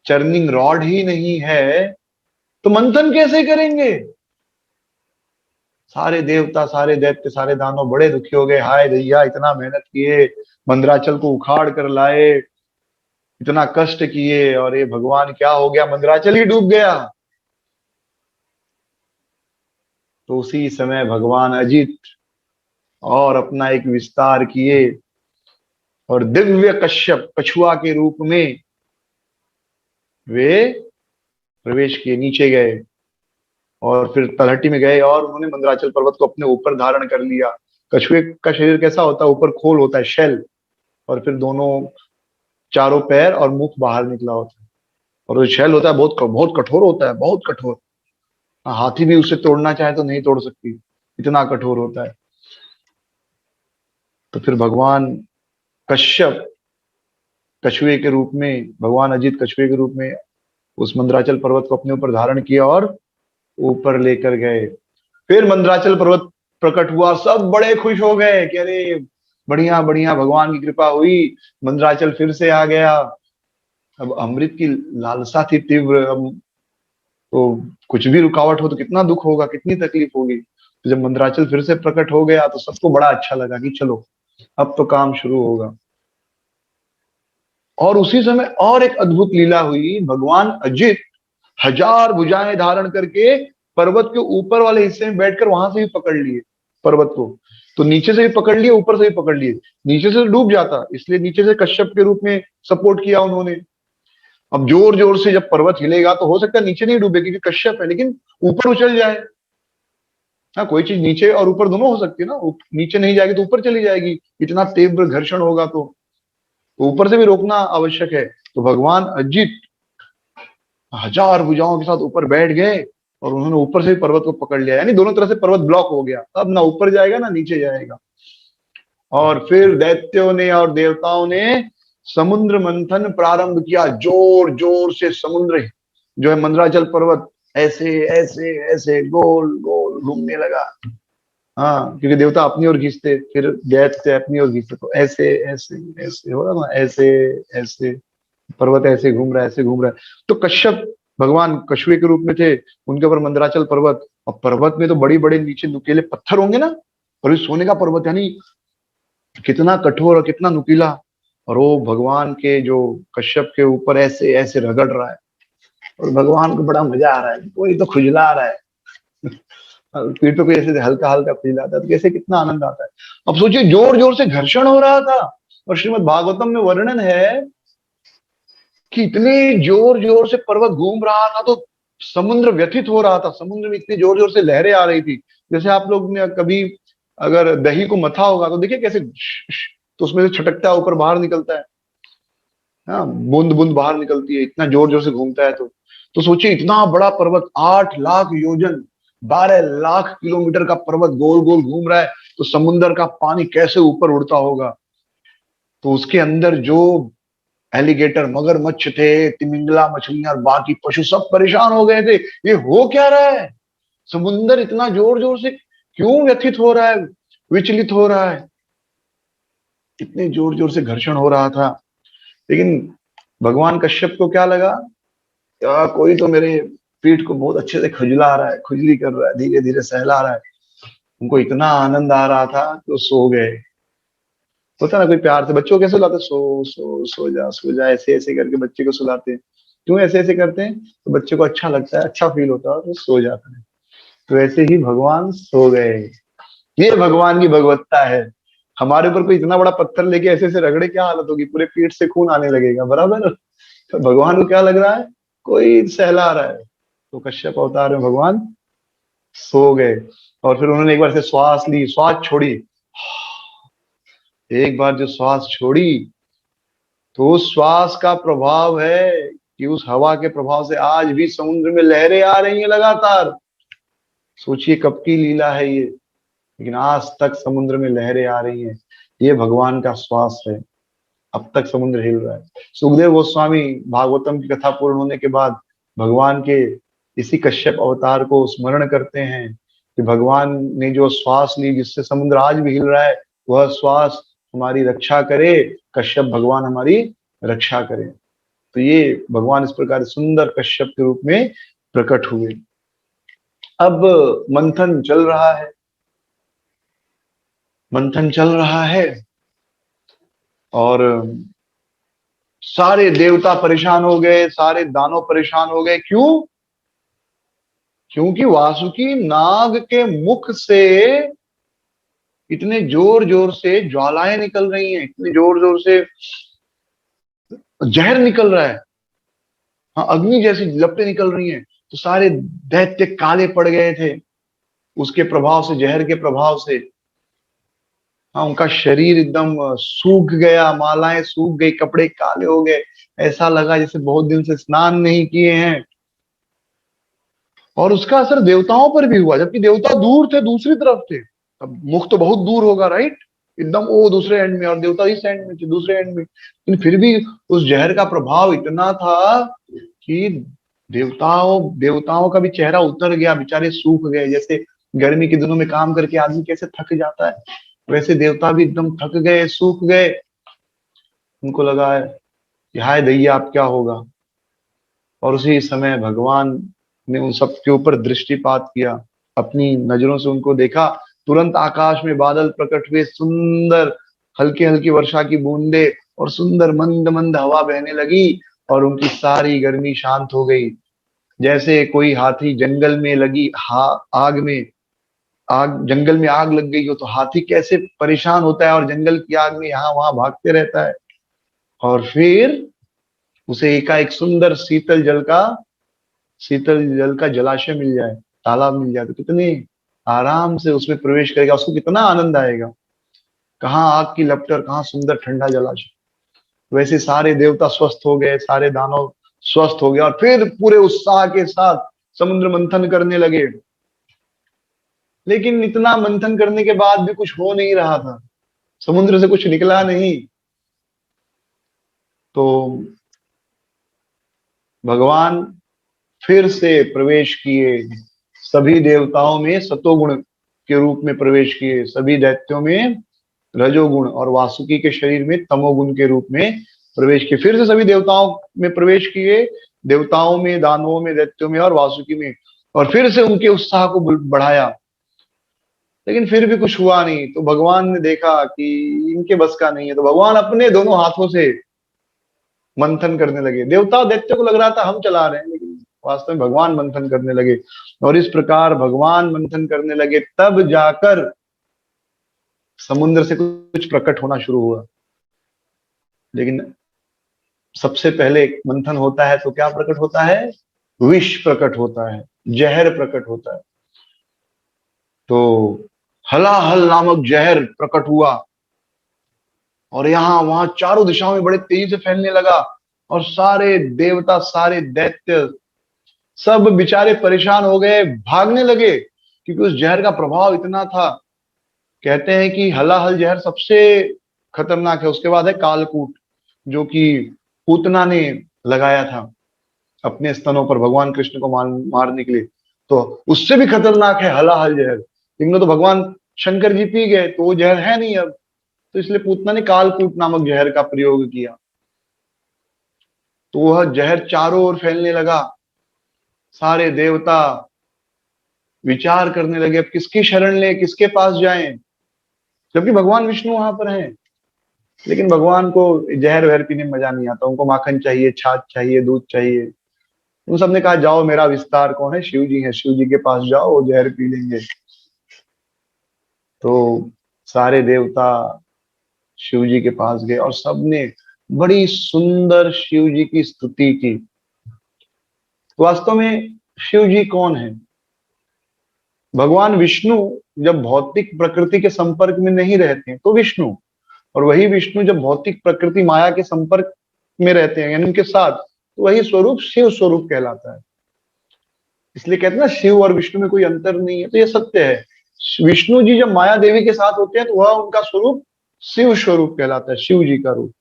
चर्निंग रॉड ही नहीं है, तो मंथन कैसे करेंगे? सारे देवता, सारे दैत्य, सारे दानव बड़े दुखी हो गए। हाय भैया, इतना मेहनत किए, मंदराचल को उखाड़ कर लाए, इतना कष्ट किए, और ये भगवान क्या हो गया, मंदराचल ही डूब गया। तो उसी समय भगवान अजित और अपना एक विस्तार किए, और दिव्य कश्यप कछुआ के रूप में वे प्रवेश किए, नीचे गए, और फिर तलहटी में गए, और उन्होंने मंदराचल पर्वत को अपने ऊपर धारण कर लिया। कछुए का शरीर कैसा होता है? ऊपर खोल होता है, शेल, और फिर दोनों चारों पैर और मुख बाहर निकला होता है। और जो शेल होता है बहुत बहुत कठोर होता है, बहुत कठोर। हाथी भी उसे तोड़ना चाहे तो नहीं तोड़ सकती, इतना कठोर होता है। तो फिर भगवान कश्यप कछुए के रूप में, भगवान अजित कछुए के रूप में उस मंदराचल पर्वत को अपने ऊपर धारण किया और ऊपर लेकर गए। फिर मंदराचल पर्वत प्रकट हुआ, सब बड़े खुश हो गए कि अरे बढ़िया बढ़िया, भगवान की कृपा हुई, मंदराचल फिर से आ गया। अब अमृत की लालसा थी तीव्र। अब तो कुछ भी रुकावट हो तो कितना दुख होगा, कितनी तकलीफ होगी। तो जब मंदराचल फिर से प्रकट हो गया तो सबको बड़ा अच्छा लगा कि चलो अब तो काम शुरू होगा। और उसी समय और एक अद्भुत लीला हुई। भगवान अजित 1000 भुजाएं धारण करके पर्वत के ऊपर वाले हिस्से में बैठकर वहां से भी पकड़ लिए पर्वत को। तो नीचे से भी पकड़ लिए, ऊपर से भी पकड़ लिए। नीचे से डूब जाता, इसलिए नीचे से कश्यप के रूप में सपोर्ट किया उन्होंने। अब जोर जोर से जब पर्वत हिलेगा तो हो सकता है नीचे नहीं डूबे क्योंकि कश्यप है, लेकिन ऊपर उछल जाए। हाँ, कोई चीज नीचे और ऊपर दोनों हो सकती है ना। नीचे नहीं जाएगी तो ऊपर चली जाएगी, इतना तीव्र घर्षण होगा तो ऊपर से भी रोकना आवश्यक है। तो भगवान अजित 1000 भुजाओं के साथ ऊपर बैठ गए, और उन्होंने ऊपर से भी पर्वत को पकड़ लिया, यानी दोनों तरफ से पर्वत ब्लॉक हो गया। अब ना ऊपर जाएगा ना नीचे जाएगा। और फिर दैत्यों ने और देवताओं ने समुद्र मंथन प्रारंभ किया। जोर जोर से समुद्र जो है मंदराचल पर्वत ऐसे ऐसे ऐसे गोल गोल घूमने लगा। हाँ, क्योंकि देवता अपनी ओर खींचते, फिर दैत्य अपनी ओर खींचते, तो ऐसे ऐसे ऐसे हो रहा ना, ऐसे ऐसे पर्वत ऐसे घूम रहा है, ऐसे घूम रहा है। तो कश्यप भगवान कछुए के रूप में थे, उनके ऊपर मंदराचल पर्वत, और पर्वत में तो बड़ी बड़े नीचे नुकीले पत्थर होंगे ना, और इस सोने का पर्वत, यानी कितना कठोर और कितना नुकीला। और वो भगवान के जो कश्यप के ऊपर ऐसे ऐसे रगड़ रहा है, और भगवान को बड़ा मजा आ रहा है, कोई तो खुजला रहा है। पीठ पे कोई ऐसे हल्का हल्का खुजलाता है तो कैसे कितना आनंद आता है। अब सोचिए, जोर जोर से घर्षण हो रहा था, और श्रीमद् भागवतम में वर्णन है कि इतने जोर जोर से पर्वत घूम रहा था तो समुद्र व्यथित हो रहा था। समुद्र में इतनी जोर जोर से लहरें आ रही थी। जैसे आप लोग ने कभी अगर दही को मथा होगा तो देखिए कैसे तो उसमें से छटकता है, ऊपर बाहर निकलता है। हाँ, बूंद बूंद बाहर निकलती है, इतना जोर जोर से घूमता है। तो सोचिए, इतना बड़ा पर्वत, 8 लाख योजन, 12 लाख किलोमीटर का पर्वत गोल गोल घूम रहा है, तो समुन्द्र का पानी कैसे ऊपर उड़ता होगा। तो उसके अंदर जो एलिगेटर, मगरमच्छ थे, तिमिंगला मछलियां और बाकी पशु सब परेशान हो गए थे, ये हो क्या रहा है? समुन्द्र इतना जोर जोर से क्यों व्यथित हो रहा है, विचलित हो रहा है? इतने जोर जोर से घर्षण हो रहा था। लेकिन भगवान कश्यप को क्या लगा, कोई तो मेरे पीठ को बहुत अच्छे से खुजला रहा है, खुजली कर रहा है, धीरे धीरे सहला रहा है। उनको इतना आनंद आ रहा था तो सो गए। होता ना, कोई प्यार से बच्चों को कैसे सुलाते, सो जा, ऐसे ऐसे करके बच्चे को सुलाते हैं। क्यों ऐसे ऐसे करते हैं? तो बच्चे को अच्छा लगता है, अच्छा फील होता है, तो सो जाता है। तो ऐसे ही भगवान सो गए। ये भगवान की भगवत्ता है। हमारे ऊपर कोई इतना बड़ा पत्थर लेके ऐसे ऐसे रगड़े, क्या हालत होगी, पूरे पीठ से खून आने लगेगा, बराबर। तो भगवान को क्या लग रहा है, कोई सहला रहा है। तो कश्यप अवतार में भगवान सो गए, और फिर उन्होंने एक बार से श्वास ली, श्वास छोड़ी। एक बार जो श्वास छोड़ी तो उस श्वास का प्रभाव है कि उस हवा के प्रभाव से आज भी समुद्र में लहरें आ रही हैं लगातार। सोचिए कब की लीला है ये, लेकिन आज तक समुद्र में लहरें आ रही हैं। ये भगवान का श्वास है, अब तक समुद्र हिल रहा है। सुखदेव गोस्वामी भागवतम की कथा पूर्ण होने के बाद भगवान के इसी कश्यप अवतार को स्मरण करते हैं कि भगवान ने जो श्वास ली जिससे समुद्र आज भी हिल रहा है, वह श्वास हमारी रक्षा करे, कश्यप भगवान हमारी रक्षा करें। तो ये भगवान इस प्रकार सुंदर कश्यप के रूप में प्रकट हुए। अब मंथन चल रहा है, मंथन चल रहा है और सारे देवता परेशान हो गए, सारे दानव परेशान हो गए। क्यों? क्योंकि वासुकी नाग के मुख से इतने जोर जोर से ज्वालाएं निकल रही हैं, इतने जोर जोर से जहर निकल रहा है, हाँ अग्नि जैसी लपटें निकल रही हैं। तो सारे दैत्य काले पड़ गए थे उसके प्रभाव से, जहर के प्रभाव से। हाँ उनका शरीर एकदम सूख गया, मालाएं सूख गई, कपड़े काले हो गए, ऐसा लगा जैसे बहुत दिन से स्नान नहीं किए हैं। और उसका असर देवताओं पर भी हुआ, जबकि देवता दूर थे, दूसरी तरफ थे। अब मुख तो बहुत दूर होगा, राइट, एकदम वो दूसरे एंड में, और देवता इस एंड में थे, दूसरे एंड में। लेकिन फिर भी उस जहर का प्रभाव इतना था कि देवताओं का भी चेहरा उतर गया, बेचारे सूख गए। जैसे गर्मी के दिनों में काम करके आदमी कैसे थक जाता है, वैसे देवता भी एकदम थक गए, सूख गए। उनको लगा है कि हाय दैया अब क्या होगा। और उसी समय भगवान ने उन सब के ऊपर दृष्टिपात किया, अपनी नजरों से उनको देखा। तुरंत आकाश में बादल प्रकट हुए, सुंदर हल्की हल्की वर्षा की बूंदे और सुंदर मंद मंद हवा बहने लगी, और उनकी सारी गर्मी शांत हो गई। जैसे कोई हाथी जंगल में लगी आग में, जंगल में आग लग गई हो तो हाथी कैसे परेशान होता है और जंगल की आग में यहाँ वहां भागते रहता है। और फिर उसे एकाएक सुंदर शीतल जल का जलाशय मिल जाए, तालाब मिल जाए, तो कितने आराम से उसमें प्रवेश करेगा, उसको कितना आनंद आएगा। कहाँ आग की लपट और कहाँ सुंदर ठंडा जलाशय। वैसे सारे देवता स्वस्थ हो गए, सारे दानव स्वस्थ हो गए, और फिर पूरे उत्साह के साथ समुद्र मंथन करने लगे। लेकिन इतना मंथन करने के बाद भी कुछ हो नहीं रहा था, समुद्र से कुछ निकला नहीं। तो भगवान फिर से प्रवेश किए, सभी देवताओं में सतोगुण के रूप में प्रवेश किए, सभी दैत्यों में रजोगुण, और वासुकी के शरीर में तमोगुण के रूप में प्रवेश किए। फिर से सभी देवताओं में प्रवेश किए, देवताओं में, दानवों में, दैत्यों में और वासुकी में, और फिर से उनके उत्साह को बढ़ाया। लेकिन फिर भी कुछ हुआ नहीं। तो भगवान ने देखा कि इनके बस का नहीं है, तो भगवान अपने दोनों हाथों से मंथन करने लगे। देवता दैत्य को लग रहा था हम चला रहे हैं, लेकिन वास्तव में भगवान मंथन करने लगे। और इस प्रकार भगवान मंथन करने लगे, तब जाकर समुद्र से कुछ प्रकट होना शुरू हुआ। लेकिन सबसे पहले मंथन होता है तो क्या प्रकट होता है? विष प्रकट होता है, जहर प्रकट होता है। तो हलाहल नामक जहर प्रकट हुआ, और यहां वहां चारों दिशाओं में बड़े तेजी से फैलने लगा, और सारे देवता, सारे दैत्य सब बेचारे परेशान हो गए, भागने लगे, क्योंकि उस जहर का प्रभाव इतना था। कहते हैं कि हलाहल जहर सबसे खतरनाक है, उसके बाद है कालकूट, जो कि पूतना ने लगाया था अपने स्तनों पर भगवान कृष्ण को मारने के लिए। तो उससे भी खतरनाक है हलाहल जहर, लेकिन तो भगवान शंकर जी पी गए, तो वो जहर है नहीं अब। तो इसलिए पूतना ने कालकूट नामक जहर का प्रयोग किया। तो वह जहर चारों ओर फैलने लगा। सारे देवता विचार करने लगे, अब किसकी शरण ले, किसके पास जाएं, जबकि भगवान विष्णु वहां पर हैं। लेकिन भगवान को जहर वहर पीने में मजा नहीं आता, उनको माखन चाहिए, छाछ चाहिए, दूध चाहिए। उन सबने कहा जाओ, मेरा विस्तार कौन है? शिव जी है, शिव जी के पास जाओ, वो जहर पी लेंगे। तो सारे देवता शिव जी के पास गए, और सबने बड़ी सुंदर शिव जी की स्तुति की। वास्तव में शिव जी कौन है? भगवान विष्णु जब भौतिक प्रकृति के संपर्क में नहीं रहते हैं तो विष्णु, और वही विष्णु जब भौतिक प्रकृति माया के संपर्क में रहते हैं, यानी उनके साथ, तो वही स्वरूप शिव स्वरूप कहलाता है। इसलिए कहते हैं ना शिव और विष्णु में कोई अंतर नहीं है, तो ये सत्य है। विष्णु जी जब माया देवी के साथ होते हैं तो वह उनका स्वरूप शिव स्वरूप कहलाता है, शिव जी का रूप।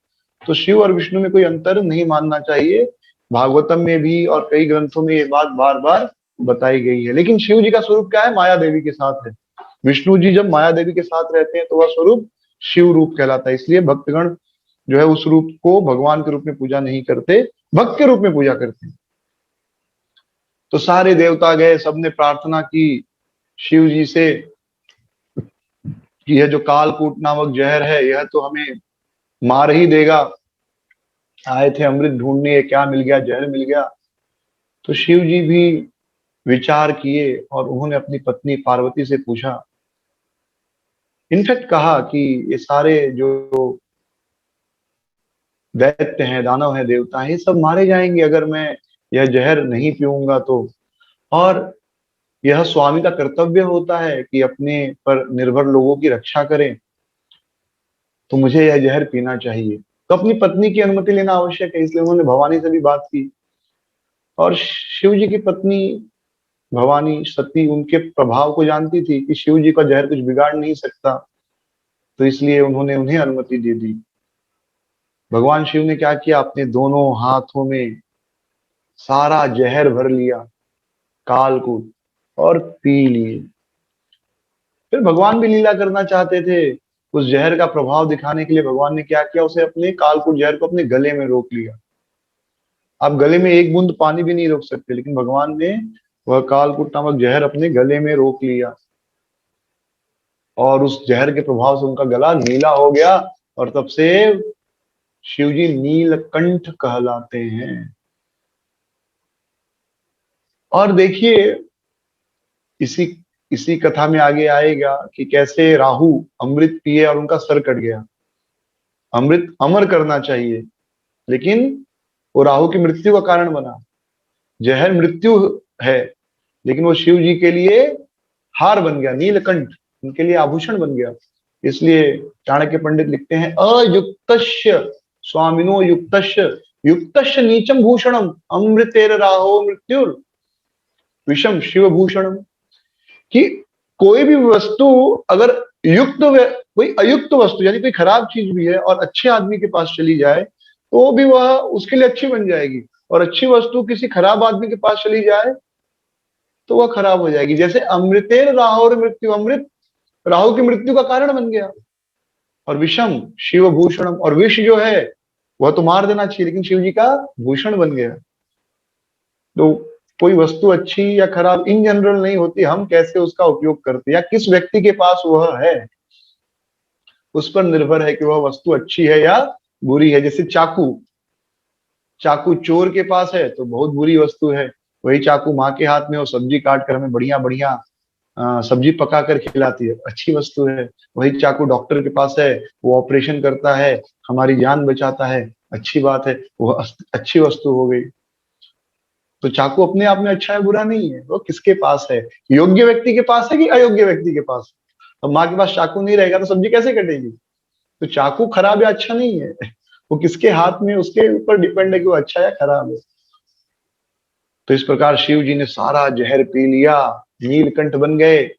तो शिव और विष्णु में कोई अंतर नहीं मानना चाहिए। भागवतम में भी और कई ग्रंथों में ये बात बार बार बताई गई है। लेकिन शिव जी का स्वरूप क्या है? माया देवी के साथ है। विष्णु जी जब माया देवी के साथ रहते हैं तो वह स्वरूप शिव रूप कहलाता है। इसलिए भक्तगण जो है उस रूप को भगवान के रूप में पूजा नहीं करते, भक्त के रूप में पूजा करते हैं। तो सारे देवता गए, सबने प्रार्थना की शिव जी से कि यह जो कालकूट नामक जहर है यह तो हमें मार ही देगा। आए थे अमृत ढूंढने, क्या मिल गया? जहर मिल गया। तो शिव जी भी विचार किए और उन्होंने अपनी पत्नी पार्वती से पूछा, इनफैक्ट कहा कि ये सारे जो दैत्य हैं, दानव हैं, देवता हैं, ये सब मारे जाएंगे अगर मैं यह जहर नहीं पीऊंगा तो। और यह स्वामी का कर्तव्य होता है कि अपने पर निर्भर लोगों की रक्षा करें, तो मुझे यह जहर पीना चाहिए। तो अपनी पत्नी की अनुमति लेना आवश्यक है, इसलिए उन्होंने भवानी से भी बात की। और शिव जी की पत्नी भवानी सती उनके प्रभाव को जानती थी कि शिव जी का जहर कुछ बिगाड़ नहीं सकता, तो इसलिए उन्होंने उन्हें अनुमति दे दी। भगवान शिव ने क्या किया? अपने दोनों हाथों में सारा जहर भर लिया, कालकूट, और पी लिए। फिर भगवान भी लीला करना चाहते थे। उस जहर का प्रभाव दिखाने के लिए भगवान ने क्या किया? उसे अपने कालकूट जहर को अपने गले में रोक लिया। आप गले में एक बूंद पानी भी नहीं रोक सकते, लेकिन भगवान ने वह कालकूट नामक जहर अपने गले में रोक लिया, और उस जहर के प्रभाव से उनका गला नीला हो गया, और तब से शिवजी नीलकंठ कहलाते हैं। और देखिए इसी इसी कथा में आगे आएगा कि कैसे राहु अमृत पिए और उनका सर कट गया। अमृत अमर करना चाहिए, लेकिन वो राहु की मृत्यु का कारण बना। जहर मृत्यु है, लेकिन वो शिव जी के लिए हार बन गया, नीलकंठ उनके लिए आभूषण बन गया। इसलिए चाणक्य पंडित लिखते हैं, अयुक्तस्य स्वामिनो युक्तस्य युक्तस्य नीचम भूषणम अमृतेर राहो मृत्युर विषम शिव भूषणम। कि कोई भी वस्तु अगर कोई अयुक्त वस्तु यानी कोई खराब चीज भी है और अच्छे आदमी के पास चली जाए तो भी वह उसके लिए अच्छी बन जाएगी, और अच्छी वस्तु किसी खराब आदमी के पास चली जाए तो वह खराब हो जाएगी। जैसे अमृतेर राहो मृत्यु, अमृत राहु की मृत्यु का कारण बन गया। और विषम शिव भूषणम, और विष जो है वह तो मार देना चाहिए, लेकिन शिव जी का भूषण बन गया। तो कोई वस्तु अच्छी या खराब इन जनरल नहीं होती, हम कैसे उसका उपयोग करते हैं या किस व्यक्ति के पास वह है उस पर निर्भर है कि वह वस्तु अच्छी है या बुरी है। जैसे चाकू, चाकू चोर के पास है तो बहुत बुरी वस्तु है, वही चाकू माँ के हाथ में हो, सब्जी काट कर हमें बढ़िया बढ़िया सब्जी पका कर खिलाती है, अच्छी वस्तु है। वही चाकू डॉक्टर के पास है, वो ऑपरेशन करता है, हमारी जान बचाता है, अच्छी बात है, वो अच्छी वस्तु हो गई। तो चाकू अपने आप में अच्छा है बुरा नहीं है, वो किसके पास है? योग्य व्यक्ति के पास है कि अयोग्य व्यक्ति के पास? अब माँ के पास चाकू नहीं रहेगा तो सब्जी कैसे कटेगी? तो चाकू खराब या अच्छा नहीं है, वो किसके हाथ में, उसके ऊपर डिपेंड है कि वो अच्छा या खराब है। तो इस प्रकार शिव जी ने सारा जहर पी लिया, नीलकंठ बन गए,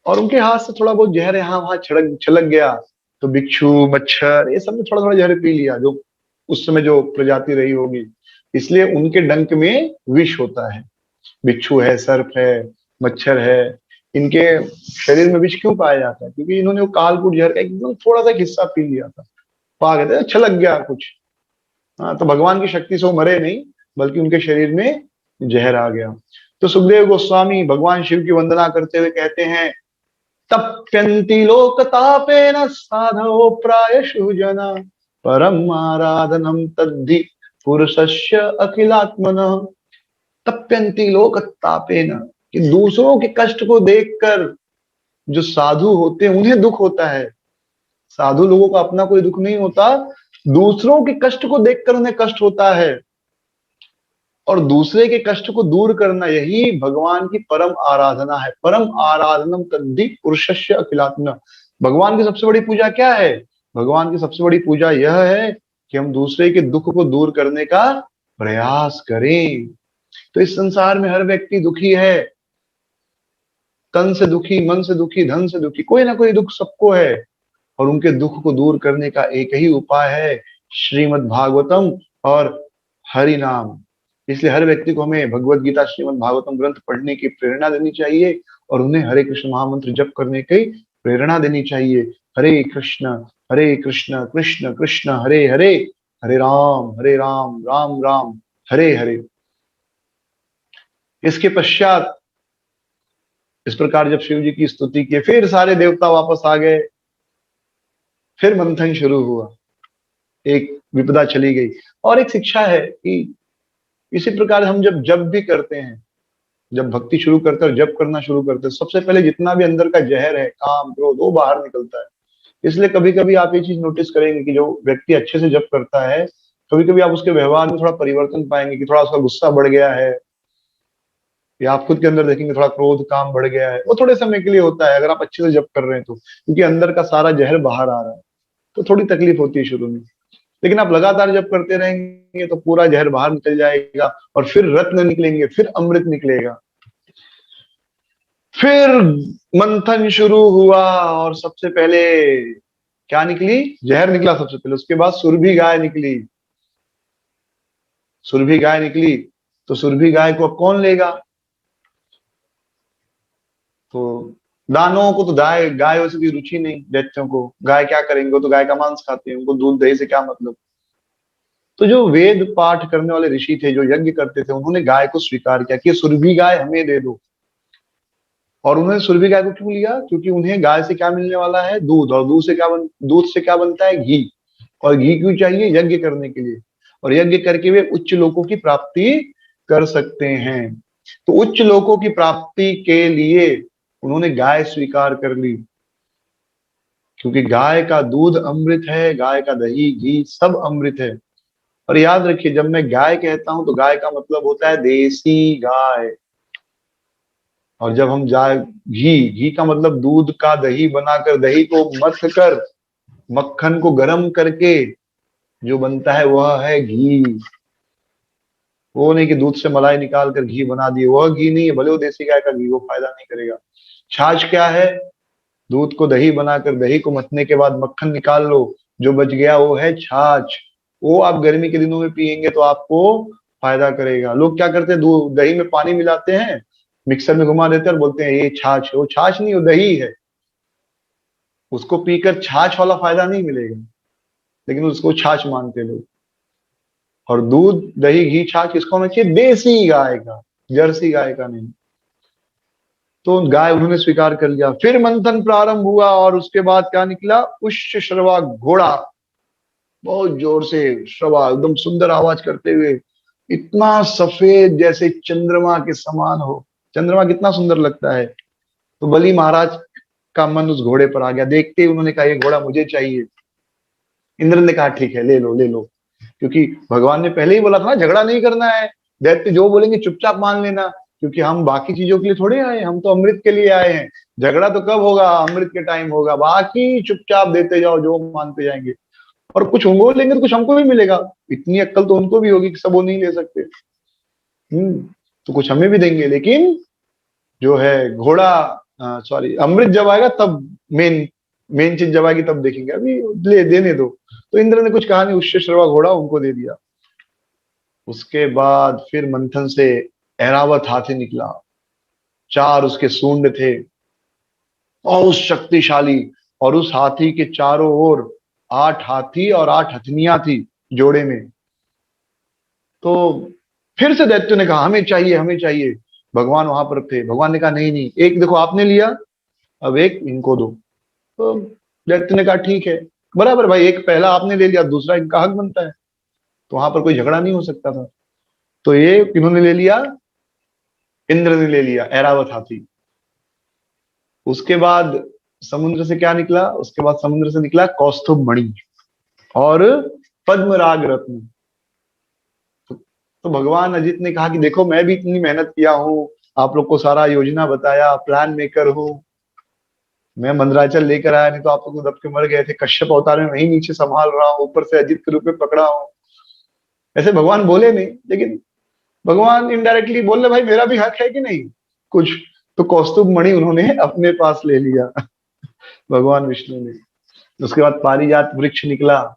और उनके हाथ से थोड़ा बहुत जहर यहाँ वहां छलक गया तो बिच्छू मच्छर ये सब ने थोड़ा थोड़ा जहर पी लिया, जो उस समय जो प्रजाति रही होगी। इसलिए उनके डंक में विष होता है। बिच्छू है, सर्प है, मच्छर है, इनके शरीर में विष क्यों पाया जाता है? क्योंकि इन्होंने वो कालकूट जहर का एकदम थोड़ा सा हिस्सा पी लिया था, पा गए थे, छलक गया कुछ। हाँ, तो भगवान की शक्ति से वो मरे नहीं, बल्कि उनके शरीर में जहर आ गया। तो सुखदेव गोस्वामी भगवान शिव की वंदना करते हुए कहते हैं, तप्यन्ति लोकतापेन साधवो प्रायशु जना परम आराधनम तद्धि पुरुषस्य अखिलात्मनः। तप्यन्ति लोकतापेन, कि दूसरों के कष्ट को देखकर जो साधु होते हैं उन्हें दुख होता है। साधु लोगों का अपना कोई दुख नहीं होता, दूसरों के कष्ट को देखकर उन्हें कष्ट होता है, और दूसरे के कष्ट को दूर करना यही भगवान की परम आराधना है। परम आराधनम तद्धि पुरुषस्य अखिलात्मनः। भगवान की सबसे बड़ी पूजा क्या है? भगवान की सबसे बड़ी पूजा यह है कि हम दूसरे के दुख को दूर करने का प्रयास करें। तो इस संसार में हर व्यक्ति दुखी है, तन से दुखी, मन से दुखी, धन से दुखी, कोई ना कोई दुख सबको है। और उनके दुख को दूर करने का एक ही उपाय है, श्रीमद् भागवतम और हरि नाम। इसलिए हर व्यक्ति को हमें भगवत गीता, श्रीमद् भागवतम ग्रंथ पढ़ने की प्रेरणा देनी चाहिए और उन्हें हरे कृष्ण महामंत्र जप करने की प्रेरणा देनी चाहिए। हरे कृष्ण कृष्ण कृष्ण हरे हरे, हरे राम राम राम हरे हरे। इसके पश्चात इस प्रकार जब शिव जी की स्तुति की, फिर सारे देवता वापस आ गए, फिर मंथन शुरू हुआ, एक विपदा चली गई। और एक शिक्षा है कि इसी प्रकार हम जब जप भी करते हैं, जब भक्ति शुरू करते हैं और जप करना शुरू करते हैं, सबसे पहले जितना भी अंदर का जहर है, काम क्रोध, वो बाहर निकलता है। इसलिए कभी कभी आप ये चीज नोटिस करेंगे कि जो व्यक्ति अच्छे से जप करता है, कभी कभी आप उसके व्यवहार में थोड़ा परिवर्तन पाएंगे कि थोड़ा उसका गुस्सा बढ़ गया है, या आप खुद के अंदर देखेंगे थोड़ा क्रोध काम बढ़ गया है। वो थोड़े समय के लिए होता है अगर आप अच्छे से जप कर रहे हैं तो, क्योंकि अंदर का सारा जहर बाहर आ रहा है। तो थोड़ी तकलीफ होती है शुरू में, लेकिन आप लगातार जप करते रहेंगे तो पूरा जहर बाहर निकल जाएगा और फिर रत्न निकलेंगे, फिर अमृत निकलेगा। फिर मंथन शुरू हुआ और सबसे पहले क्या निकली? जहर निकला सबसे पहले, उसके बाद सुरभि गाय निकली। सुरभि गाय निकली तो सुरभि गाय को अब कौन लेगा? तो दानवों को तो गायों से भी रुचि नहीं, दैत्यों को गाय क्या करेंगे, वो तो गाय का मांस खाते हैं, उनको दूध दही से क्या मतलब। तो जो वेद पाठ करने वाले ऋषि थे, जो यज्ञ करते थे, उन्होंने गाय को स्वीकार किया कि सुरभि गाय हमें दे दो। और उन्होंने सुरभि गाय को क्यों लिया? क्योंकि उन्हें गाय से क्या मिलने वाला है? दूध। और दूध से क्या बनता है? घी। और घी क्यों चाहिए? यज्ञ करने के लिए। और यज्ञ करके वे उच्च लोकों की प्राप्ति कर सकते हैं। तो उच्च लोकों की प्राप्ति के लिए उन्होंने गाय स्वीकार कर ली, क्योंकि गाय का दूध अमृत है, गाय का दही घी सब अमृत है। और याद रखिए, जब मैं गाय कहता हूं तो गाय का मतलब होता है देसी गाय। और जब हम जाए घी का मतलब दूध का दही बनाकर, दही को मथ कर मक्खन को गर्म करके जो बनता है वह है घी। वो नहीं कि दूध से मलाई निकाल कर घी बना दिए, वह घी नहीं है। भले वो देसी गाय का घी, वो फायदा नहीं करेगा। छाछ क्या है? दूध को दही बनाकर, दही को मथने के बाद मक्खन निकाल लो, जो बच गया वो है छाछ। वो आप गर्मी के दिनों में पियेंगे तो आपको फायदा करेगा। लोग क्या करते हैं, दूध दही में पानी मिलाते हैं, मिक्सर में घुमा देते हैं और बोलते हैं ये छाछ है। वो छाछ नहीं, वो दही है। उसको पीकर छाछ वाला फायदा नहीं मिलेगा, लेकिन उसको छाछ मानते लोग। और दूध दही घी छाछ किसका होना चाहिए? देसी गाय का, जर्सी गाय का नहीं। तो गाय उन्होंने स्वीकार कर लिया। फिर मंथन प्रारंभ हुआ और उसके बाद क्या निकला? उष्ण घोड़ा, बहुत जोर से श्रवा, एकदम सुंदर आवाज करते हुए, इतना सफेद जैसे चंद्रमा के समान हो। चंद्रमा कितना सुंदर लगता है। तो बलि महाराज का मन उस घोड़े पर आ गया। देखते ही उन्होंने कहा ये घोड़ा मुझे चाहिए। इंद्र ने कहा ठीक है, ले लो ले लो, क्योंकि भगवान ने पहले ही बोला था ना, झगड़ा नहीं करना है। दैत्य जो बोलेंगे चुपचाप मान लेना, क्योंकि हम बाकी चीजों के लिए थोड़े आए, हम तो अमृत के लिए आए हैं। झगड़ा तो कब होगा? अमृत के टाइम होगा। बाकी चुपचाप देते जाओ, जो मानते जाएंगे। और कुछ उनको लेंगे तो कुछ हमको भी मिलेगा। इतनी अक्ल तो उनको भी होगी कि सब वो नहीं ले सकते। तो कुछ हमें भी देंगे। लेकिन जो है घोड़ा, सॉरी, अमृत जब आएगा तब मेन मेन चीज जब आएगी तब देखेंगे, अभी ले देने दो। तो इंद्र ने कुछ कहा नहीं, उष्ण श्रवा घोड़ा उनको दे दिया। उसके बाद फिर मंथन से ऐरावत हाथी निकला। 4 उसके सूंड थे, बहुत शक्तिशाली। और उस हाथी के चारों ओर 8 हाथी और 8 हथनियां थी जोड़े में। तो फिर से दैत्य ने कहा हमें चाहिए हमें चाहिए। भगवान वहां पर थे। भगवान ने कहा नहीं नहीं, एक देखो आपने लिया, अब एक इनको दो। तो दैत्य ने कहा ठीक है, बराबर भाई, एक पहला आपने ले लिया, दूसरा इनका हक बनता है। तो वहां पर कोई झगड़ा नहीं हो सकता था। तो ये इन्होंने ले लिया, इंद्र ने ले लिया ऐरावत हाथी। उसके बाद समुद्र से क्या निकला? उसके बाद समुद्र से निकला कौस्तुभ मणि और पद्मराग रत्न। तो भगवान अजित ने कहा कि देखो मैं भी इतनी मेहनत किया हूं, आप लोग को सारा योजना बताया, प्लान मेकर हूं, मैं मंदराचल लेकर आया, नहीं तो आप लोग तो दब के मर गए थे। कश्यप अवतार में वही नीचे संभाल रहा हूँ, ऊपर से अजित के रूप में पकड़ा हूँ। ऐसे भगवान बोले नहीं, लेकिन भगवान इनडायरेक्टली बोल रहे भाई मेरा भी हक है कि नहीं कुछ। तो कौस्तुभ मणि उन्होंने अपने पास ले लिया भगवान विष्णु ने। उसके बाद पारिजात वृक्ष निकला,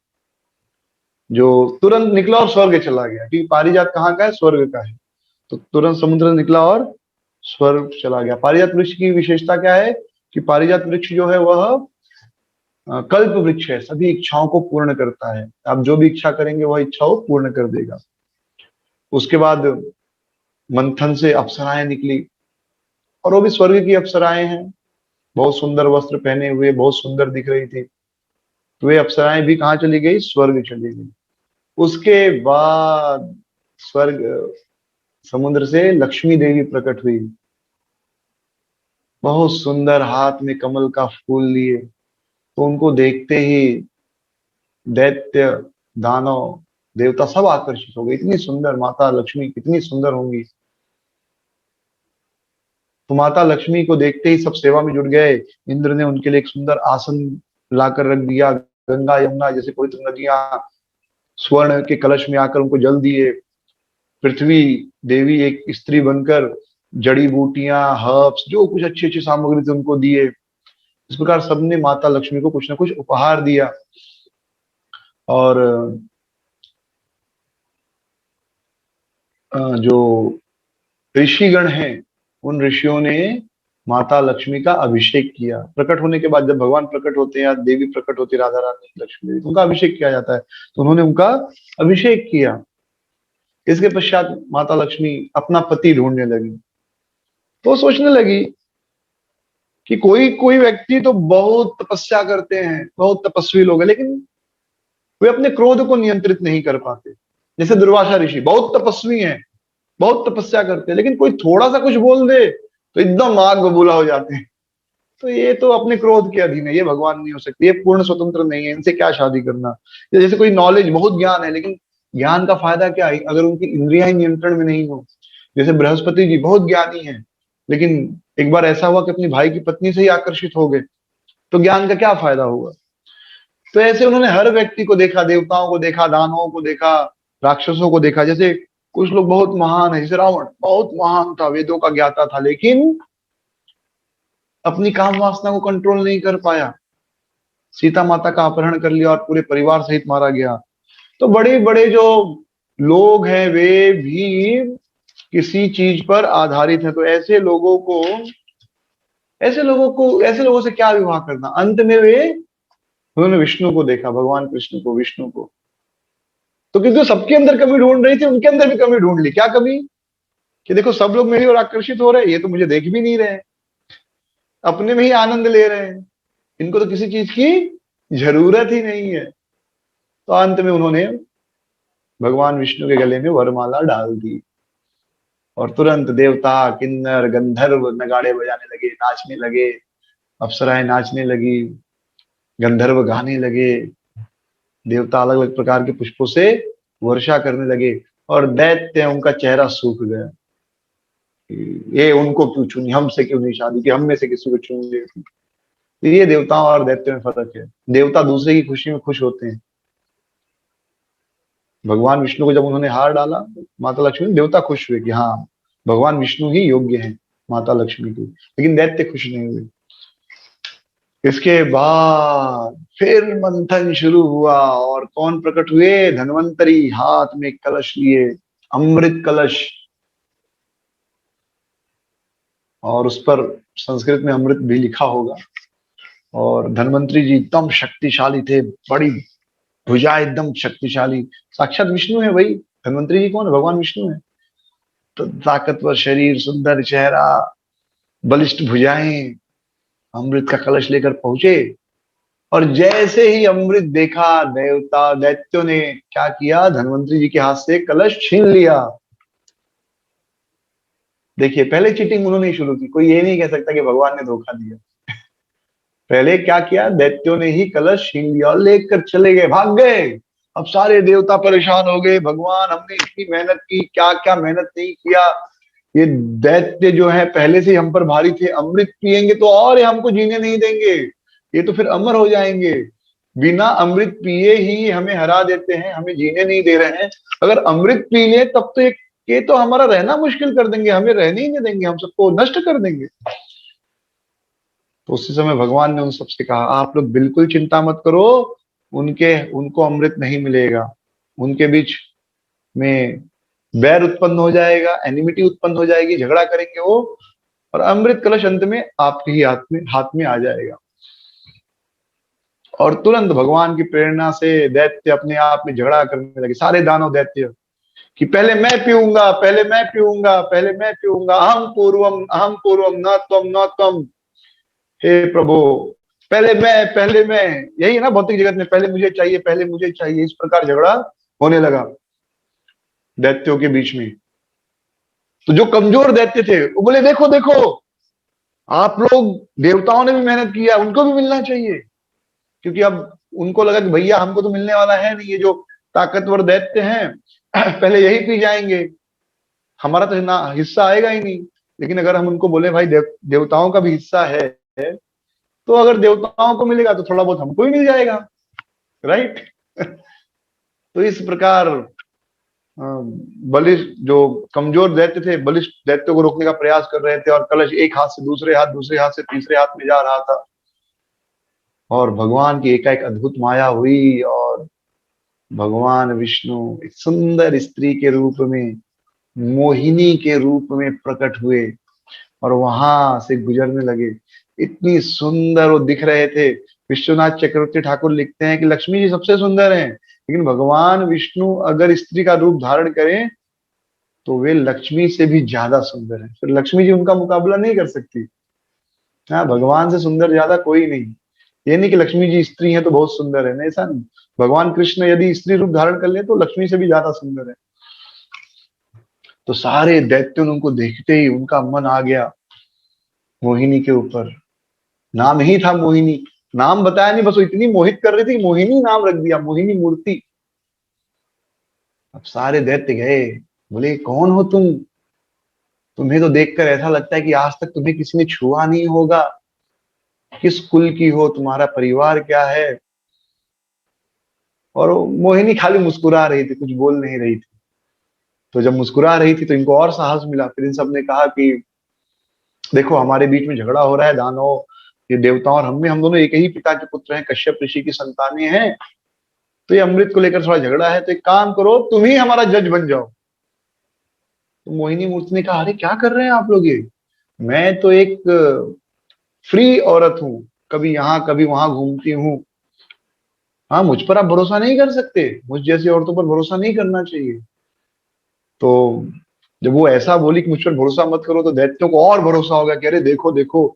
जो तुरंत निकला और स्वर्ग चला गया, क्योंकि पारिजात कहाँ का है, स्वर्ग का है। तो तुरंत समुद्र निकला और स्वर्ग चला गया। पारिजात वृक्ष की विशेषता क्या है कि पारिजात वृक्ष जो है वह कल्प वृक्ष है, सभी इच्छाओं को पूर्ण करता है। आप जो भी इच्छा करेंगे वह इच्छाओं पूर्ण कर देगा। उसके बाद मंथन से अप्सराएं निकली, और वो भी स्वर्ग की अप्सराएं हैं, बहुत सुंदर वस्त्र पहने हुए, बहुत सुंदर दिख रही थी। तो वे अप्सराएं भी कहाँ चली गई, स्वर्ग चली गई। उसके बाद स्वर्ग समुद्र से लक्ष्मी देवी प्रकट हुई, बहुत सुंदर, हाथ में कमल का फूल लिए। तो उनको देखते ही दैत्य, दानव, देवता सब आकर्षित हो गए। इतनी सुंदर माता लक्ष्मी, कितनी सुंदर होंगी। तो माता लक्ष्मी को देखते ही सब सेवा में जुट गए। इंद्र ने उनके लिए एक सुंदर आसन लाकर रख दिया। गंगा यमुना जैसे पवित्र नदियां स्वर्ण के कलश में आकर उनको जल दिए। पृथ्वी देवी एक स्त्री बनकर जड़ी बूटियां, हर्ब्स, जो कुछ अच्छी अच्छी सामग्री थी उनको दिए। इस प्रकार सबने माता लक्ष्मी को कुछ ना कुछ उपहार दिया। और जो ऋषिगण हैं, उन ऋषियों ने माता लक्ष्मी का अभिषेक किया। प्रकट होने के बाद जब भगवान प्रकट होते हैं या देवी प्रकट होती है, राधा रानी लक्ष्मी देवी, तो उनका अभिषेक किया जाता है। तो उन्होंने उनका अभिषेक किया। इसके पश्चात माता लक्ष्मी अपना पति ढूंढने लगी। तो सोचने लगी कि कोई कोई व्यक्ति तो बहुत तपस्या करते हैं, बहुत तपस्वी लोग हैं, लेकिन वे अपने क्रोध को नियंत्रित नहीं कर पाते। जैसे दुर्वासा ऋषि बहुत तपस्वी हैं, बहुत तपस्या करते हैं, लेकिन कोई थोड़ा सा कुछ बोल दे तो एकदम आग बबूला हो जाते हैं। तो ये तो अपने क्रोध के अधीन है, ये भगवान नहीं हो सकते, ये पूर्ण स्वतंत्र नहीं है, इनसे क्या शादी करना। या जैसे कोई नॉलेज, बहुत ज्ञान है, लेकिन ज्ञान का फायदा क्या है अगर उनकी इंद्रियां ही नियंत्रण में नहीं हो। जैसे बृहस्पति जी बहुत ज्ञानी है, लेकिन एक बार ऐसा हुआ कि अपनी भाई की पत्नी से ही आकर्षित हो गए, तो ज्ञान का क्या फायदा होगा। तो ऐसे उन्होंने हर व्यक्ति को देखा, देवताओं को देखा, दानवों को देखा, राक्षसों को देखा। जैसे कुछ लोग बहुत महान है, जैसे रावण बहुत महान था, वेदों का ज्ञाता था, लेकिन अपनी काम वासना को कंट्रोल नहीं कर पाया। सीता माता का अपहरण कर लिया और पूरे परिवार सहित मारा गया। तो बड़े बड़े जो लोग हैं वे भी किसी चीज पर आधारित है। तो ऐसे लोगों से क्या विवाह करना। अंत में वे उन्होंने विष्णु को देखा, भगवान कृष्ण को, विष्णु को। तो क्योंकि सबके अंदर कमी ढूंढ रही थी, उनके अंदर भी कमी ढूंढ ली। क्या कमी कि देखो सब लोग मेरी ओर आकर्षित हो रहे हैं, ये तो मुझे देख भी नहीं रहे, अपने में ही आनंद ले रहे हैं, इनको तो किसी चीज की जरूरत ही नहीं है। तो अंत में उन्होंने भगवान विष्णु के गले में वरमाला डाल दी, और तुरंत देवता, किन्नर, गंधर्व नगाड़े बजाने लगे, नाचने लगे, अप्सराएं नाचने लगी, गंधर्व गाने लगे, देवता अलग अलग प्रकार के पुष्पों से वर्षा करने लगे। और दैत्य, उनका चेहरा सूख गया, ये उनको क्यों चुनी, हमसे क्यों नहीं शादी की, हम में से किसी को चुन ले। तो ये देवताओं और दैत्यों में फर्क है। देवता दूसरे की खुशी में खुश होते हैं। भगवान विष्णु को जब उन्होंने हार डाला माता लक्ष्मी, देवता खुश हुए कि हाँ भगवान विष्णु ही योग्य हैं माता लक्ष्मी की, लेकिन दैत्य खुश नहीं हुए। इसके बाद फिर मंथन शुरू हुआ, और कौन प्रकट हुए, धन्वंतरी, हाथ में कलश लिए, अमृत कलश, और उस पर संस्कृत में अमृत भी लिखा होगा। और धन्वंतरी जी एकदम शक्तिशाली थे, बड़ी भुजा एकदम शक्तिशाली, साक्षात विष्णु है भाई। धन्वंतरी जी कौन है, भगवान विष्णु है। तो ताकतवर शरीर, सुंदर चेहरा, बलिष्ठ भुजाएं, अमृत का कलश लेकर पहुंचे। और जैसे ही अमृत देखा, दैत्यों ने क्या किया, धन्वंतरी जी के हाथ से कलश छीन लिया। देखिए पहले चीटिंग उन्होंने शुरू की, कोई ये नहीं कह सकता कि भगवान ने धोखा दिया। पहले क्या किया, दैत्यों ने ही कलश छीन लिया और लेकर चले गए, भाग गए। अब सारे देवता परेशान हो गए, भगवान हमने इतनी मेहनत की, क्या क्या मेहनत नहीं किया, ये दैत्य जो है पहले से ही हम पर भारी थे, अमृत पिएंगे तो और ये हमको जीने नहीं देंगे, ये तो फिर अमर हो जाएंगे। बिना अमृत पिए ही हमें हरा देते हैं, हमें जीने नहीं दे रहे हैं। अगर अमृत पी ले तब तो ये तो हमारा रहना मुश्किल कर देंगे, हमें रहने ही नहीं देंगे, हम सबको नष्ट कर देंगे। तो उसी समय भगवान ने उन सबसे कहा, आप लोग बिल्कुल चिंता मत करो, उनको अमृत नहीं मिलेगा, उनके बीच में बैर उत्पन्न हो जाएगा, एनिमिटी उत्पन्न हो जाएगी, झगड़ा करेंगे वो, और अमृत कलश अंत में आपके ही हाथ में आ जाएगा। और तुरंत भगवान की प्रेरणा से दैत्य अपने आप में झगड़ा करने लगे, सारे दानव दैत्य, कि पहले मैं पीऊंगा, पहले मैं पीऊंगा, पहले मैं पीऊंगा, अहम पूर्वम न त्वम, हे प्रभु, पहले मैं, यही है ना भौतिक जगत में, पहले मुझे चाहिए, पहले मुझे चाहिए, इस प्रकार झगड़ा होने लगा दैत्यों के बीच में। तो जो कमजोर दैत्य थे वो बोले, देखो देखो, आप लोग, देवताओं ने भी मेहनत किया, उनको भी मिलना चाहिए। क्योंकि अब उनको लगा कि भैया हमको तो मिलने वाला है नहीं, ये जो ताकतवर दैत्य हैं पहले यही पी जाएंगे, हमारा तो ना हिस्सा आएगा ही नहीं। लेकिन अगर हम उनको बोले भाई देवताओं का भी हिस्सा है, तो अगर देवताओं को मिलेगा तो थोड़ा बहुत हमको भी मिल जाएगा, राइट। तो इस प्रकार बलिष्ठ, जो कमजोर दैत्य थे, बलिष्ठ दैत्यों को रोकने का प्रयास कर रहे थे, और कलश एक हाथ से दूसरे हाथ, दूसरे हाथ से तीसरे हाथ में जा रहा था। और भगवान की एकाएक अद्भुत माया हुई, और भगवान विष्णु एक सुंदर स्त्री के रूप में, मोहिनी के रूप में प्रकट हुए और वहां से गुजरने लगे। इतनी सुंदर वो दिख रहे थे। विश्वनाथ चक्रवर्ती ठाकुर लिखते हैं कि लक्ष्मी जी सबसे सुंदर हैं, लेकिन भगवान विष्णु अगर स्त्री का रूप धारण करें तो वे लक्ष्मी से भी ज्यादा सुंदर हैं, फिर लक्ष्मी जी उनका मुकाबला नहीं कर सकती। हाँ, भगवान से सुंदर ज्यादा कोई नहीं। ये नहीं कि लक्ष्मी जी स्त्री हैं तो बहुत सुंदर है, ऐसा नहीं। भगवान कृष्ण यदि स्त्री रूप धारण कर ले तो लक्ष्मी से भी ज्यादा सुंदर है। तो सारे दैत्यों ने उनको देखते ही उनका मन आ गया मोहिनी के ऊपर। नाम ही था मोहिनी, नाम बताया नहीं, बस वो इतनी मोहित कर रही थी, मोहिनी नाम रख दिया, मोहिनी मूर्ति। अब सारे दैत्य गए, बोले कौन हो तुम, तुम्हें तो देखकर ऐसा लगता है कि आज तक तुम्हें किसी ने छुआ नहीं होगा, किस कुल की हो, तुम्हारा परिवार क्या है। और मोहिनी खाली मुस्कुरा रही थी, कुछ बोल नहीं रही थी। तो जब मुस्कुरा रही थी तो इनको और साहस मिला। फिर इन सब ने कहा कि देखो, हमारे बीच में झगड़ा हो रहा है, दानव, ये देवताओं और हम दोनों एक ही पिता के पुत्र हैं, कश्यप ऋषि की संतानें हैं। तो ये अमृत को लेकर थोड़ा झगड़ा है, तो एक काम करो, तुम ही हमारा जज बन जाओ। तो मोहिनी मूर्ति ने कहा, अरे क्या कर रहे हैं आप लोग ये, मैं तो एक फ्री औरत हूँ, कभी यहाँ कभी वहां घूमती हूँ। हाँ, मुझ पर आप भरोसा नहीं कर सकते, मुझ जैसी औरतों पर भरोसा नहीं करना चाहिए। तो जब वो ऐसा बोली कि मुझ पर भरोसा मत करो, तो दैत्यों को और भरोसा हो गया कि अरे देखो देखो,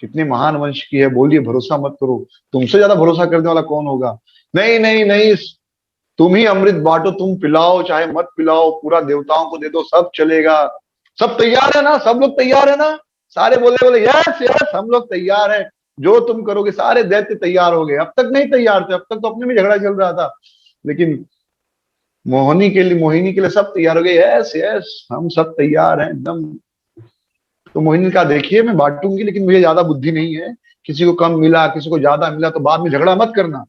कितने महान वंश की है, बोलिए भरोसा मत करो, तुमसे ज्यादा भरोसा करने वाला कौन होगा। नहीं नहीं नहीं, तुम ही अमृत बांटो, तुम पिलाओ चाहे मत पिलाओ, पूरा देवताओं को दे दो, सब चलेगा। सब तैयार है ना, सब लोग तैयार है ना। सारे बोले बोले यस यस, हम लोग तैयार हैं, जो तुम करोगे। सारे दैत्य तैयार हो गए। अब तक नहीं तैयार थे, अब तक तो अपने में झगड़ा चल रहा था, लेकिन मोहिनी के लिए सब तैयार हो गए। यस यस, हम सब तैयार हैं एकदम। तो मोहिनी कहा, देखिए मैं बांटूंगी, लेकिन मुझे ज्यादा बुद्धि नहीं है, किसी को कम मिला किसी को ज्यादा मिला तो बाद में झगड़ा मत करना।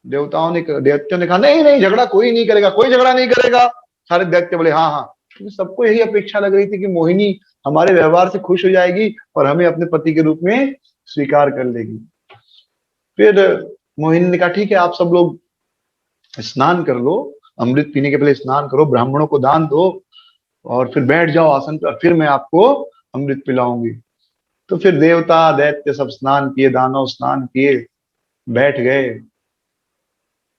दैत्यों ने कहा, नहीं नहीं, झगड़ा कोई नहीं करेगा, कोई झगड़ा नहीं करेगा। सारे दैत्य बोले हाँ हाँ, क्योंकि सबको यही अपेक्षा लग रही थी कि मोहिनी हमारे व्यवहार से खुश हो जाएगी और हमें अपने पति के रूप में स्वीकार कर लेगी। फिर मोहिनी ने कहा, ठीक है, आप सब लोग स्नान कर लो, अमृत पीने के पहले स्नान करो, ब्राह्मणों को दान दो, और फिर बैठ जाओ आसन पर, फिर मैं आपको अमृत पिलाऊंगी। तो फिर देवता दैत्य सब स्नान किए, दानव स्नान किए, बैठ गए,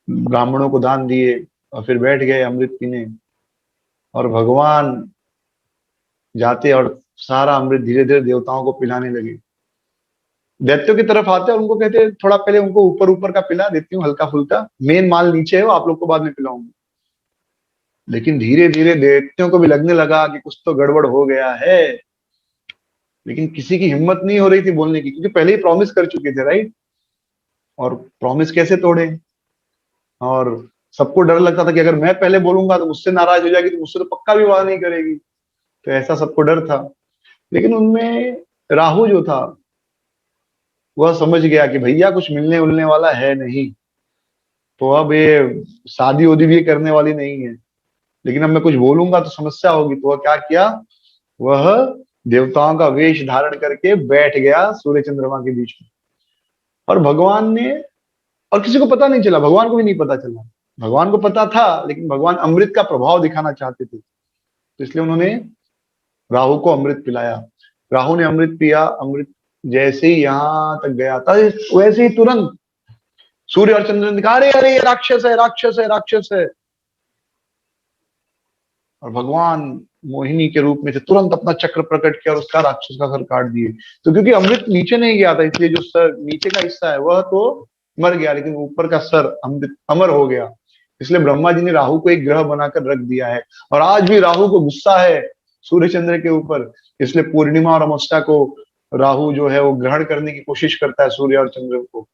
ब्राह्मणों को दान दिए, और फिर बैठ गए अमृत पीने। और भगवान जाते और सारा अमृत धीरे धीरे देवताओं को पिलाने लगे। दैत्यों की तरफ आते और उनको कहते, थोड़ा पहले उनको ऊपर ऊपर का पिला देती हूँ, हल्का फुल्का, मेन माल नीचे है, वो आप लोग को बाद में पिलाऊंगी। लेकिन धीरे धीरे दैत्यों को भी लगने लगा कि कुछ तो गड़बड़ हो गया है, लेकिन किसी की हिम्मत नहीं हो रही थी बोलने की, क्योंकि पहले ही प्रॉमिस कर चुके थे, राइट। और प्रॉमिस कैसे तोड़े। और सबको डर लगता था कि अगर मैं पहले बोलूंगा तो मुझसे नाराज हो जाएगी, तो मुझसे तो पक्का विवाह नहीं करेगी। तो ऐसा सबको डर था। लेकिन उनमें राहु जो था वह समझ गया कि भैया कुछ मिलने उलने वाला है नहीं, तो अब ये शादी उदी भी करने वाली नहीं है, लेकिन अब मैं कुछ बोलूंगा तो समस्या होगी। तो वह क्या किया, वह देवताओं का वेश धारण करके बैठ गया सूर्य चंद्रमा के बीच में। और भगवान ने, और किसी को पता नहीं चला, भगवान को भी नहीं पता चला। भगवान को पता था, लेकिन भगवान अमृत का प्रभाव दिखाना चाहते थे, तो इसलिए उन्होंने राहु को अमृत पिलाया। राहु ने अमृत पिया। अमृत जैसे ही यहां तक गया था, वैसे ही तुरंत सूर्य और चंद्र ने कहा, अरे अरे ये राक्षस है, राक्षस है, राक्षस है। और भगवान मोहिनी के रूप में थे, तुरंत अपना चक्र प्रकट किया और उसका राक्षस का सर काट दिए। तो क्योंकि अमृत नीचे नहीं गया था, इसलिए जो सर नीचे का हिस्सा है वह तो मर गया, लेकिन ऊपर का सर अमृत अमर हो गया। इसलिए ब्रह्मा जी ने राहु को एक ग्रह बनाकर रख दिया है। और आज भी राहु को गुस्सा है सूर्य चंद्र के ऊपर, इसलिए पूर्णिमा और अमावस्या को राहु जो है वो ग्रहण करने की कोशिश करता है सूर्य और चंद्र को।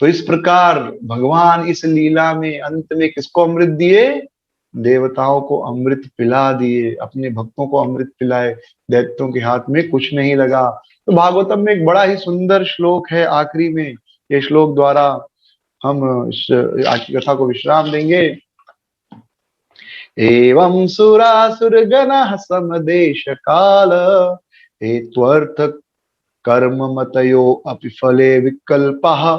तो इस प्रकार भगवान इस लीला में अंत में किसको अमृत दिए, देवताओं को अमृत पिला दिए, अपने भक्तों को अमृत पिलाए, दैत्यों के हाथ में कुछ नहीं लगा। तो भागवतम में एक बड़ा ही सुंदर श्लोक है आखिरी में, ये श्लोक द्वारा हम आज की कथा को विश्राम देंगे। एवं सुरासुर गणः समदेश काल हेत्वर्थ कर्म मतयो अपि फले विकल्पः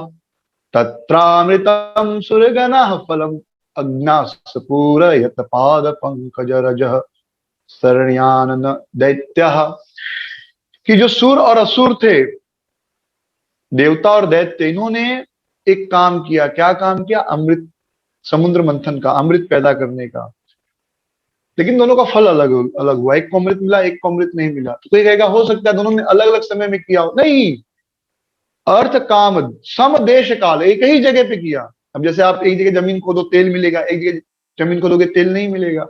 तत्रामृतं सुरगणः फलम् अज्ञासपूरयत पाद पंकज रजः शरण्यानन दैत्यः। कि जो सुर और असुर थे, देवता और दैत्य, इन्होंने एक काम किया। क्या काम किया, अमृत, समुद्र मंथन का, अमृत पैदा करने का। लेकिन दोनों का फल अलग अलग हुआ, एक को अमृत मिला, एक को अमृत नहीं मिला। तो कोई कहेगा हो सकता है दोनों ने अलग अलग समय में किया हो, नहीं, अर्थ काम सम देश काल, एक ही जगह पे किया। अब जैसे आप एक जगह जमीन खोदो तेल मिलेगा, एक जगह जमीन खोदोगे तेल नहीं मिलेगा,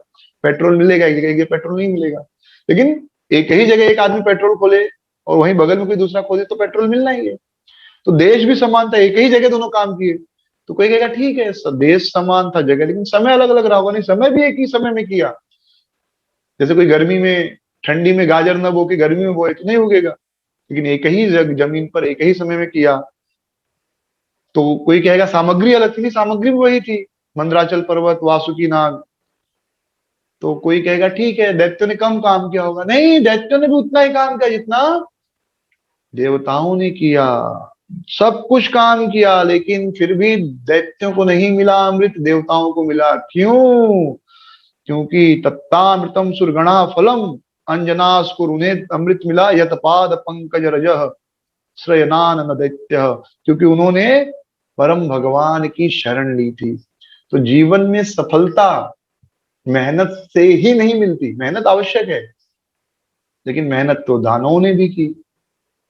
पेट्रोल मिलेगा, एक जगह पेट्रोल नहीं मिलेगा। लेकिन एक ही जगह एक आदमी पेट्रोल खोले और वहीं बगल में कोई दूसरा खोदे तो पेट्रोल मिलना ही है। तो देश भी समान था, एक ही जगह दोनों काम किए। तो कोई कहेगा ठीक है देश समान था जगह, लेकिन समय अलग अलग रहा होगा। नहीं, समय भी एक ही समय में किया। जैसे कोई गर्मी में, ठंडी में गाजर न बो के गर्मी में बोए तो नहीं उगेगा, लेकिन एक ही जमीन पर एक ही समय में किया। तो कोई कहेगा सामग्री अलग थी, नहीं, सामग्री भी वही थी, मंदराचल पर्वत, वासुकी नाग। तो कोई कहेगा ठीक है दैत्यों ने कम काम किया होगा, नहीं, दैत्यों ने भी उतना ही काम किया जितना देवताओं ने किया। सब कुछ काम किया, लेकिन फिर भी दैत्यों को नहीं मिला अमृत, देवताओं को मिला। क्यों? क्योंकि तत्तामृतम सुरगणा फलम अंजनास्कुर, उन्हें अमृत मिला यत पाद पंकज रजः श्रयनान दैत्य, क्योंकि उन्होंने परम भगवान की शरण ली थी। तो जीवन में सफलता मेहनत से ही नहीं मिलती, मेहनत आवश्यक है, लेकिन मेहनत तो दानवों ने भी की।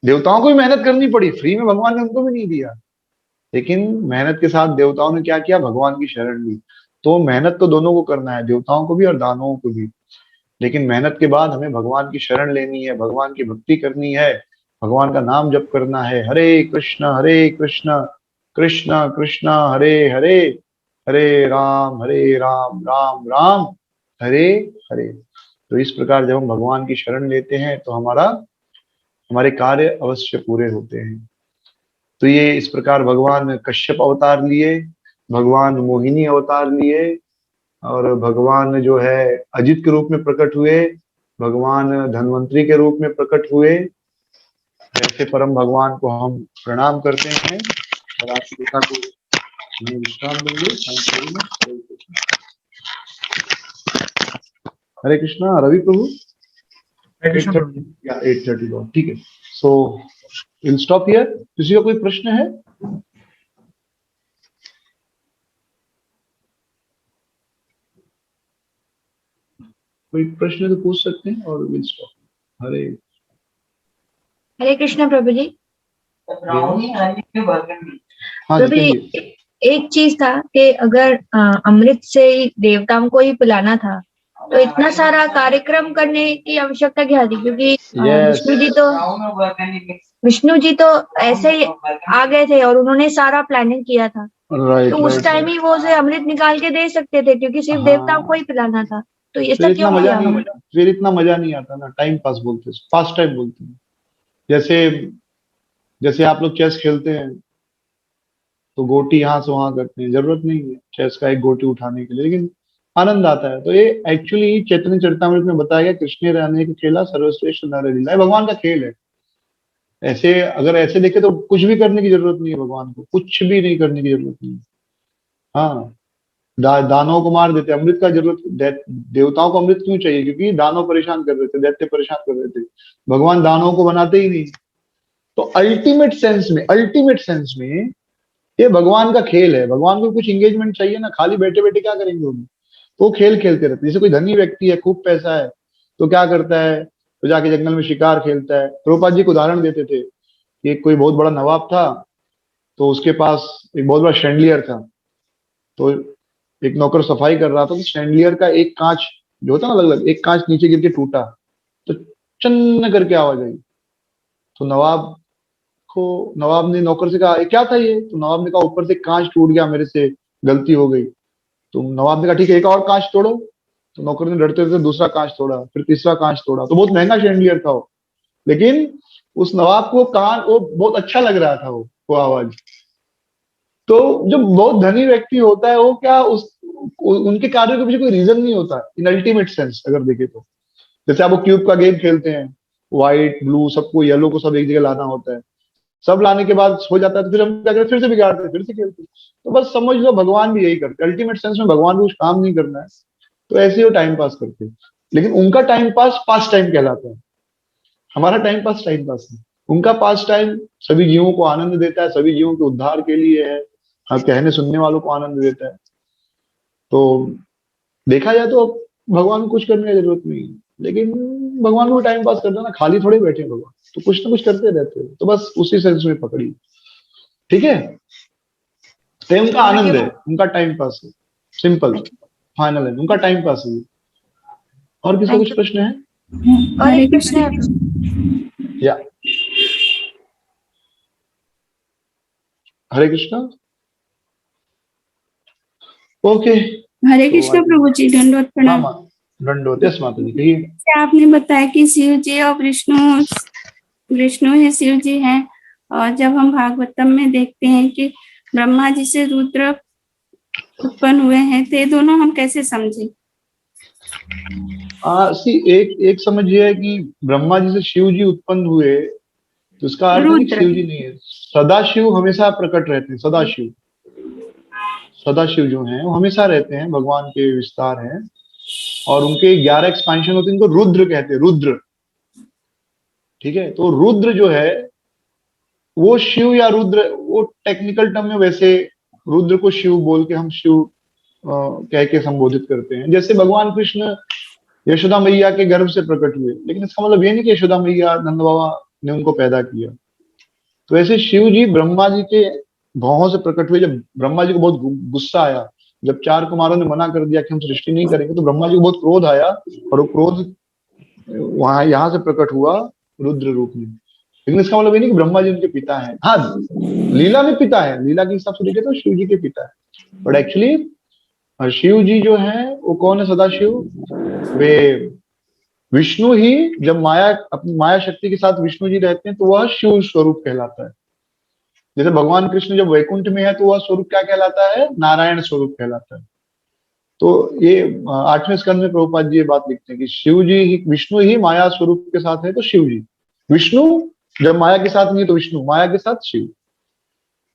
देवताओं को भी मेहनत करनी पड़ी, फ्री में भगवान ने उनको भी नहीं दिया, लेकिन मेहनत के साथ देवताओं ने क्या किया, भगवान की शरण ली। तो मेहनत तो दोनों को करना है, देवताओं को भी और दानवों को भी। लेकिन मेहनत के बाद हमें भगवान की शरण लेनी है, भगवान की भक्ति करनी है, भगवान का नाम जप करना है। हरे कृष्ण कृष्ण कृष्ण हरे हरे, हरे राम राम राम हरे हरे। तो इस प्रकार जब हम भगवान की शरण लेते हैं तो हमारे कार्य अवश्य पूरे होते हैं। तो ये इस प्रकार भगवान कश्यप अवतार लिए, भगवान मोहिनी अवतार लिए, और भगवान जो है अजित के रूप में प्रकट हुए, भगवान धन्वंतरी के रूप में प्रकट हुए। ऐसे परम भगवान को हम प्रणाम करते हैं और आज की कथा को विश्राम देंगे। हरे कृष्णा। रवि प्रभु, 8:30 ठीक है। So will stop here. किसी का कोई प्रश्न है? कोई प्रश्न तो पूछ सकते हैं और विल स्टॉप। हरे कृष्ण प्रभु जी। हाँ प्रभु जी, एक चीज था कि अगर अमृत से ही देवताओं को ही पिलाना था तो इतना सारा कार्यक्रम करने की आवश्यकता क्या थी? क्योंकि विष्णु जी तो ऐसे ही आ गए थे और उन्होंने सारा प्लानिंग किया था। तो उस टाइम ही वो से अमृत निकाल के दे सकते थे, क्योंकि सिर्फ देवताओं को ही पिलाना था। तो ये फिर सब इतना क्यों मजा किया? नहीं फिर इतना मजा नहीं आता ना, टाइम पास बोलते हैं, पास टाइम बोलते हैं। जैसे जैसे आप लोग चेस खेलते हैं तो गोटी यहाँ से वहां करते हैं, जरूरत नहीं है चेस का एक गोटी उठाने के लिए, लेकिन आनंद आता है। तो ये एक्चुअली चैतन्य चरितमृत में बताया गया, कृष्ण रहने के खेला सर्वश्रेष्ठ नर लीला, ये भगवान का खेल है। ऐसे अगर ऐसे देखे तो कुछ भी करने की जरूरत नहीं है, भगवान को कुछ भी नहीं करने की जरूरत नहीं है। हाँ, दानवों को मार देते, अमृत का जरूरत देवताओं को अमृत क्यों चाहिए? क्योंकि दानव परेशान कर रहे थे, दैत्य परेशान कर रहे थे, भगवान दानवों को बनाते ही नहीं। तो अल्टीमेट सेंस में ये भगवान का खेल है। भगवान को कुछ एंगेजमेंट चाहिए ना, खाली बैठे बैठे क्या करेंगे वो? तो खेल खेलते रहते हैं। जैसे कोई धनी व्यक्ति है, खूब पैसा है, तो क्या करता है? तो जाके जंगल में शिकार खेलता है। प्रभुपाद जी को उदाहरण देते थे कि कोई बहुत बड़ा नवाब था, तो उसके पास एक बहुत बड़ा शैंडलियर था। तो एक नौकर सफाई कर रहा था, तो शैंडलियर का एक कांच जो होता है ना, अलग अलग, एक कांच नीचे गिर के टूटा, तो चन्न करके आवाज आई। तो नवाब ने नौकर से कहा, ये क्या था ये? तो नवाब ने कहा, ऊपर से कांच टूट गया, मेरे से गलती हो गई। तो नवाब ने कहा, ठीक है, एक और कांच तोड़ो। तो नौकर ने डरते डरते दूसरा कांच तोड़ा, फिर तीसरा कांच तोड़ा। तो बहुत महंगा शैंडलियर था वो, लेकिन उस नवाब को कान वो बहुत अच्छा लग रहा था, वो आवाज। तो जो बहुत धनी व्यक्ति होता है, वो क्या उनके कार्यों के पीछे कोई रीजन नहीं होता इन अल्टीमेट सेंस अगर देखे तो। जैसे आप वो क्यूब का गेम खेलते हैं, व्हाइट ब्लू सबको, येलो को सब एक जगह लाना होता है, सब लाने के बाद हो जाता है, तो फिर हम क्या करते हैं? फिर से बिगाड़ते हैं, फिर से खेलते हैं। तो बस समझ लो भगवान भी यही करते हैं, अल्टीमेट सेंस में भगवान को कुछ काम नहीं करना है, तो ऐसे ही वो टाइम पास करते हैं। लेकिन उनका टाइम पास पास टाइम कहलाता है, हमारा टाइम पास है। उनका पास टाइम सभी जीवों को आनंद देता है, सभी जीवों के उद्धार के लिए है, हाँ, कहने सुनने वालों को आनंद देता है। तो देखा जाए तो भगवान को कुछ करने की जरूरत नहीं है, लेकिन भगवान को टाइम पास करना ना, खाली थोड़े बैठे हैं भगवान, तो कुछ ना कुछ करते रहते हैं। तो बस उसी सेंस में पकड़ी, ठीक है? तो ये उनका आनंद है, उनका टाइम पास है, सिंपल फाइनल है, उनका टाइम पास है। और किसी कुछ प्रश्न है? और एक प्रश्न है, या हरे कृष्णा। ओके, हरे कृष्ण प्रभु जी, दंडवत हाँ प्रणाम। माँ, दंडवत। यस माता जी, कहिए। जैसे आपने बताया कि शिव जी और विष्णु ही शिव जी हैं, और जब हम भागवतम में देखते हैं कि ब्रह्मा जी से रुद्र उत्पन्न हुए हैं, तो ये दोनों हम कैसे समझे? एक समझ ये है कि ब्रह्मा जी से शिव जी उत्पन्न हुए, तो उसका अर्थ है कि रुद्र। शिव जी नहीं है, सदाशिव हमेशा प्रकट रहते हैं। सदाशिव जो हैं वो हमेशा रहते हैं, भगवान के विस्तार हैं, और उनके 11 एक्सपेंशन होते हैं, इनको रुद्र कहते हैं, रुद्र। ठीक है, तो रुद्र जो है वो शिव या रुद्र, वो टेक्निकल टर्म में वैसे रुद्र को शिव बोल के हम शिव कह के संबोधित करते हैं। जैसे भगवान कृष्ण यशोदा मैया के गर्भ से प्रकट हुए, लेकिन इसका मतलब ये नहीं कि यशोदा मैया नंद बाबा ने उनको पैदा किया। तो ऐसे शिव जी ब्रह्मा जी के भौहों से प्रकट हुए। जब ब्रह्मा जी को बहुत गुस्सा आया, जब 4 कुमारों ने मना कर दिया कि हम सृष्टि नहीं करेंगे, तो ब्रह्मा जी को बहुत क्रोध आया, और वो क्रोध वहां यहाँ से प्रकट हुआ रुद्र रूप में। लेकिन इसका मतलब ये नहीं कि ब्रह्मा जी उनके पिता हैं। हाँ, लीला में पिता है, लीला के हिसाब से देखे तो शिव जी के पिता है, बट एक्चुअली शिव जी जो है वो कौन है? सदाशिव। वे विष्णु ही, जब अपनी माया शक्ति के साथ विष्णु जी रहते हैं, तो वह शिव स्वरूप कहलाता है। जैसे भगवान कृष्ण जब वैकुंठ में है, तो वह स्वरूप क्या कहलाता है? नारायण स्वरूप कहलाता है। तो ये 8वें स्कंद में प्रभुपाद जी ये बात लिखते हैं कि शिव जी ही, विष्णु ही माया स्वरूप के साथ है तो शिव जी। विष्णु जब माया के साथ नहीं है तो विष्णु, माया के साथ शिव।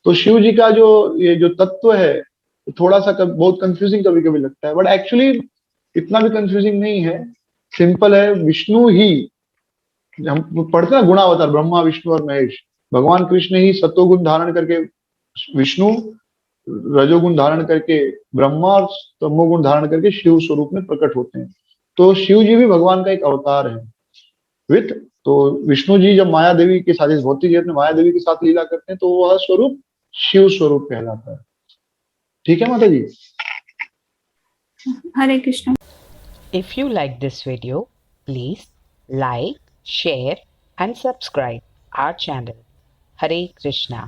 तो शिव जी का जो ये जो तत्व है, थोड़ा सा बहुत कंफ्यूजिंग कभी कभी लगता है, बट एक्चुअली इतना भी कंफ्यूजिंग नहीं है, सिंपल है। विष्णु ही, हम पढ़ते हैं ना गुणावतार, ब्रह्मा विष्णु और महेश, भगवान कृष्ण ही सत्वगुण धारण करके विष्णु, रजोगुण धारण करके ब्रह्मा, और तमोगुण धारण करके शिव स्वरूप में प्रकट होते हैं। तो शिव जी भी भगवान का एक अवतार है विथ। तो विष्णु जी जब माया देवी के साथ, इस भौतिक जगत में माया देवी के साथ लीला करते हैं, तो वह स्वरूप शिव स्वरूप कहलाता है। ठीक है माता जी? हरे Krishna. If you like this video, please like, share and subscribe our channel. Hare Krishna.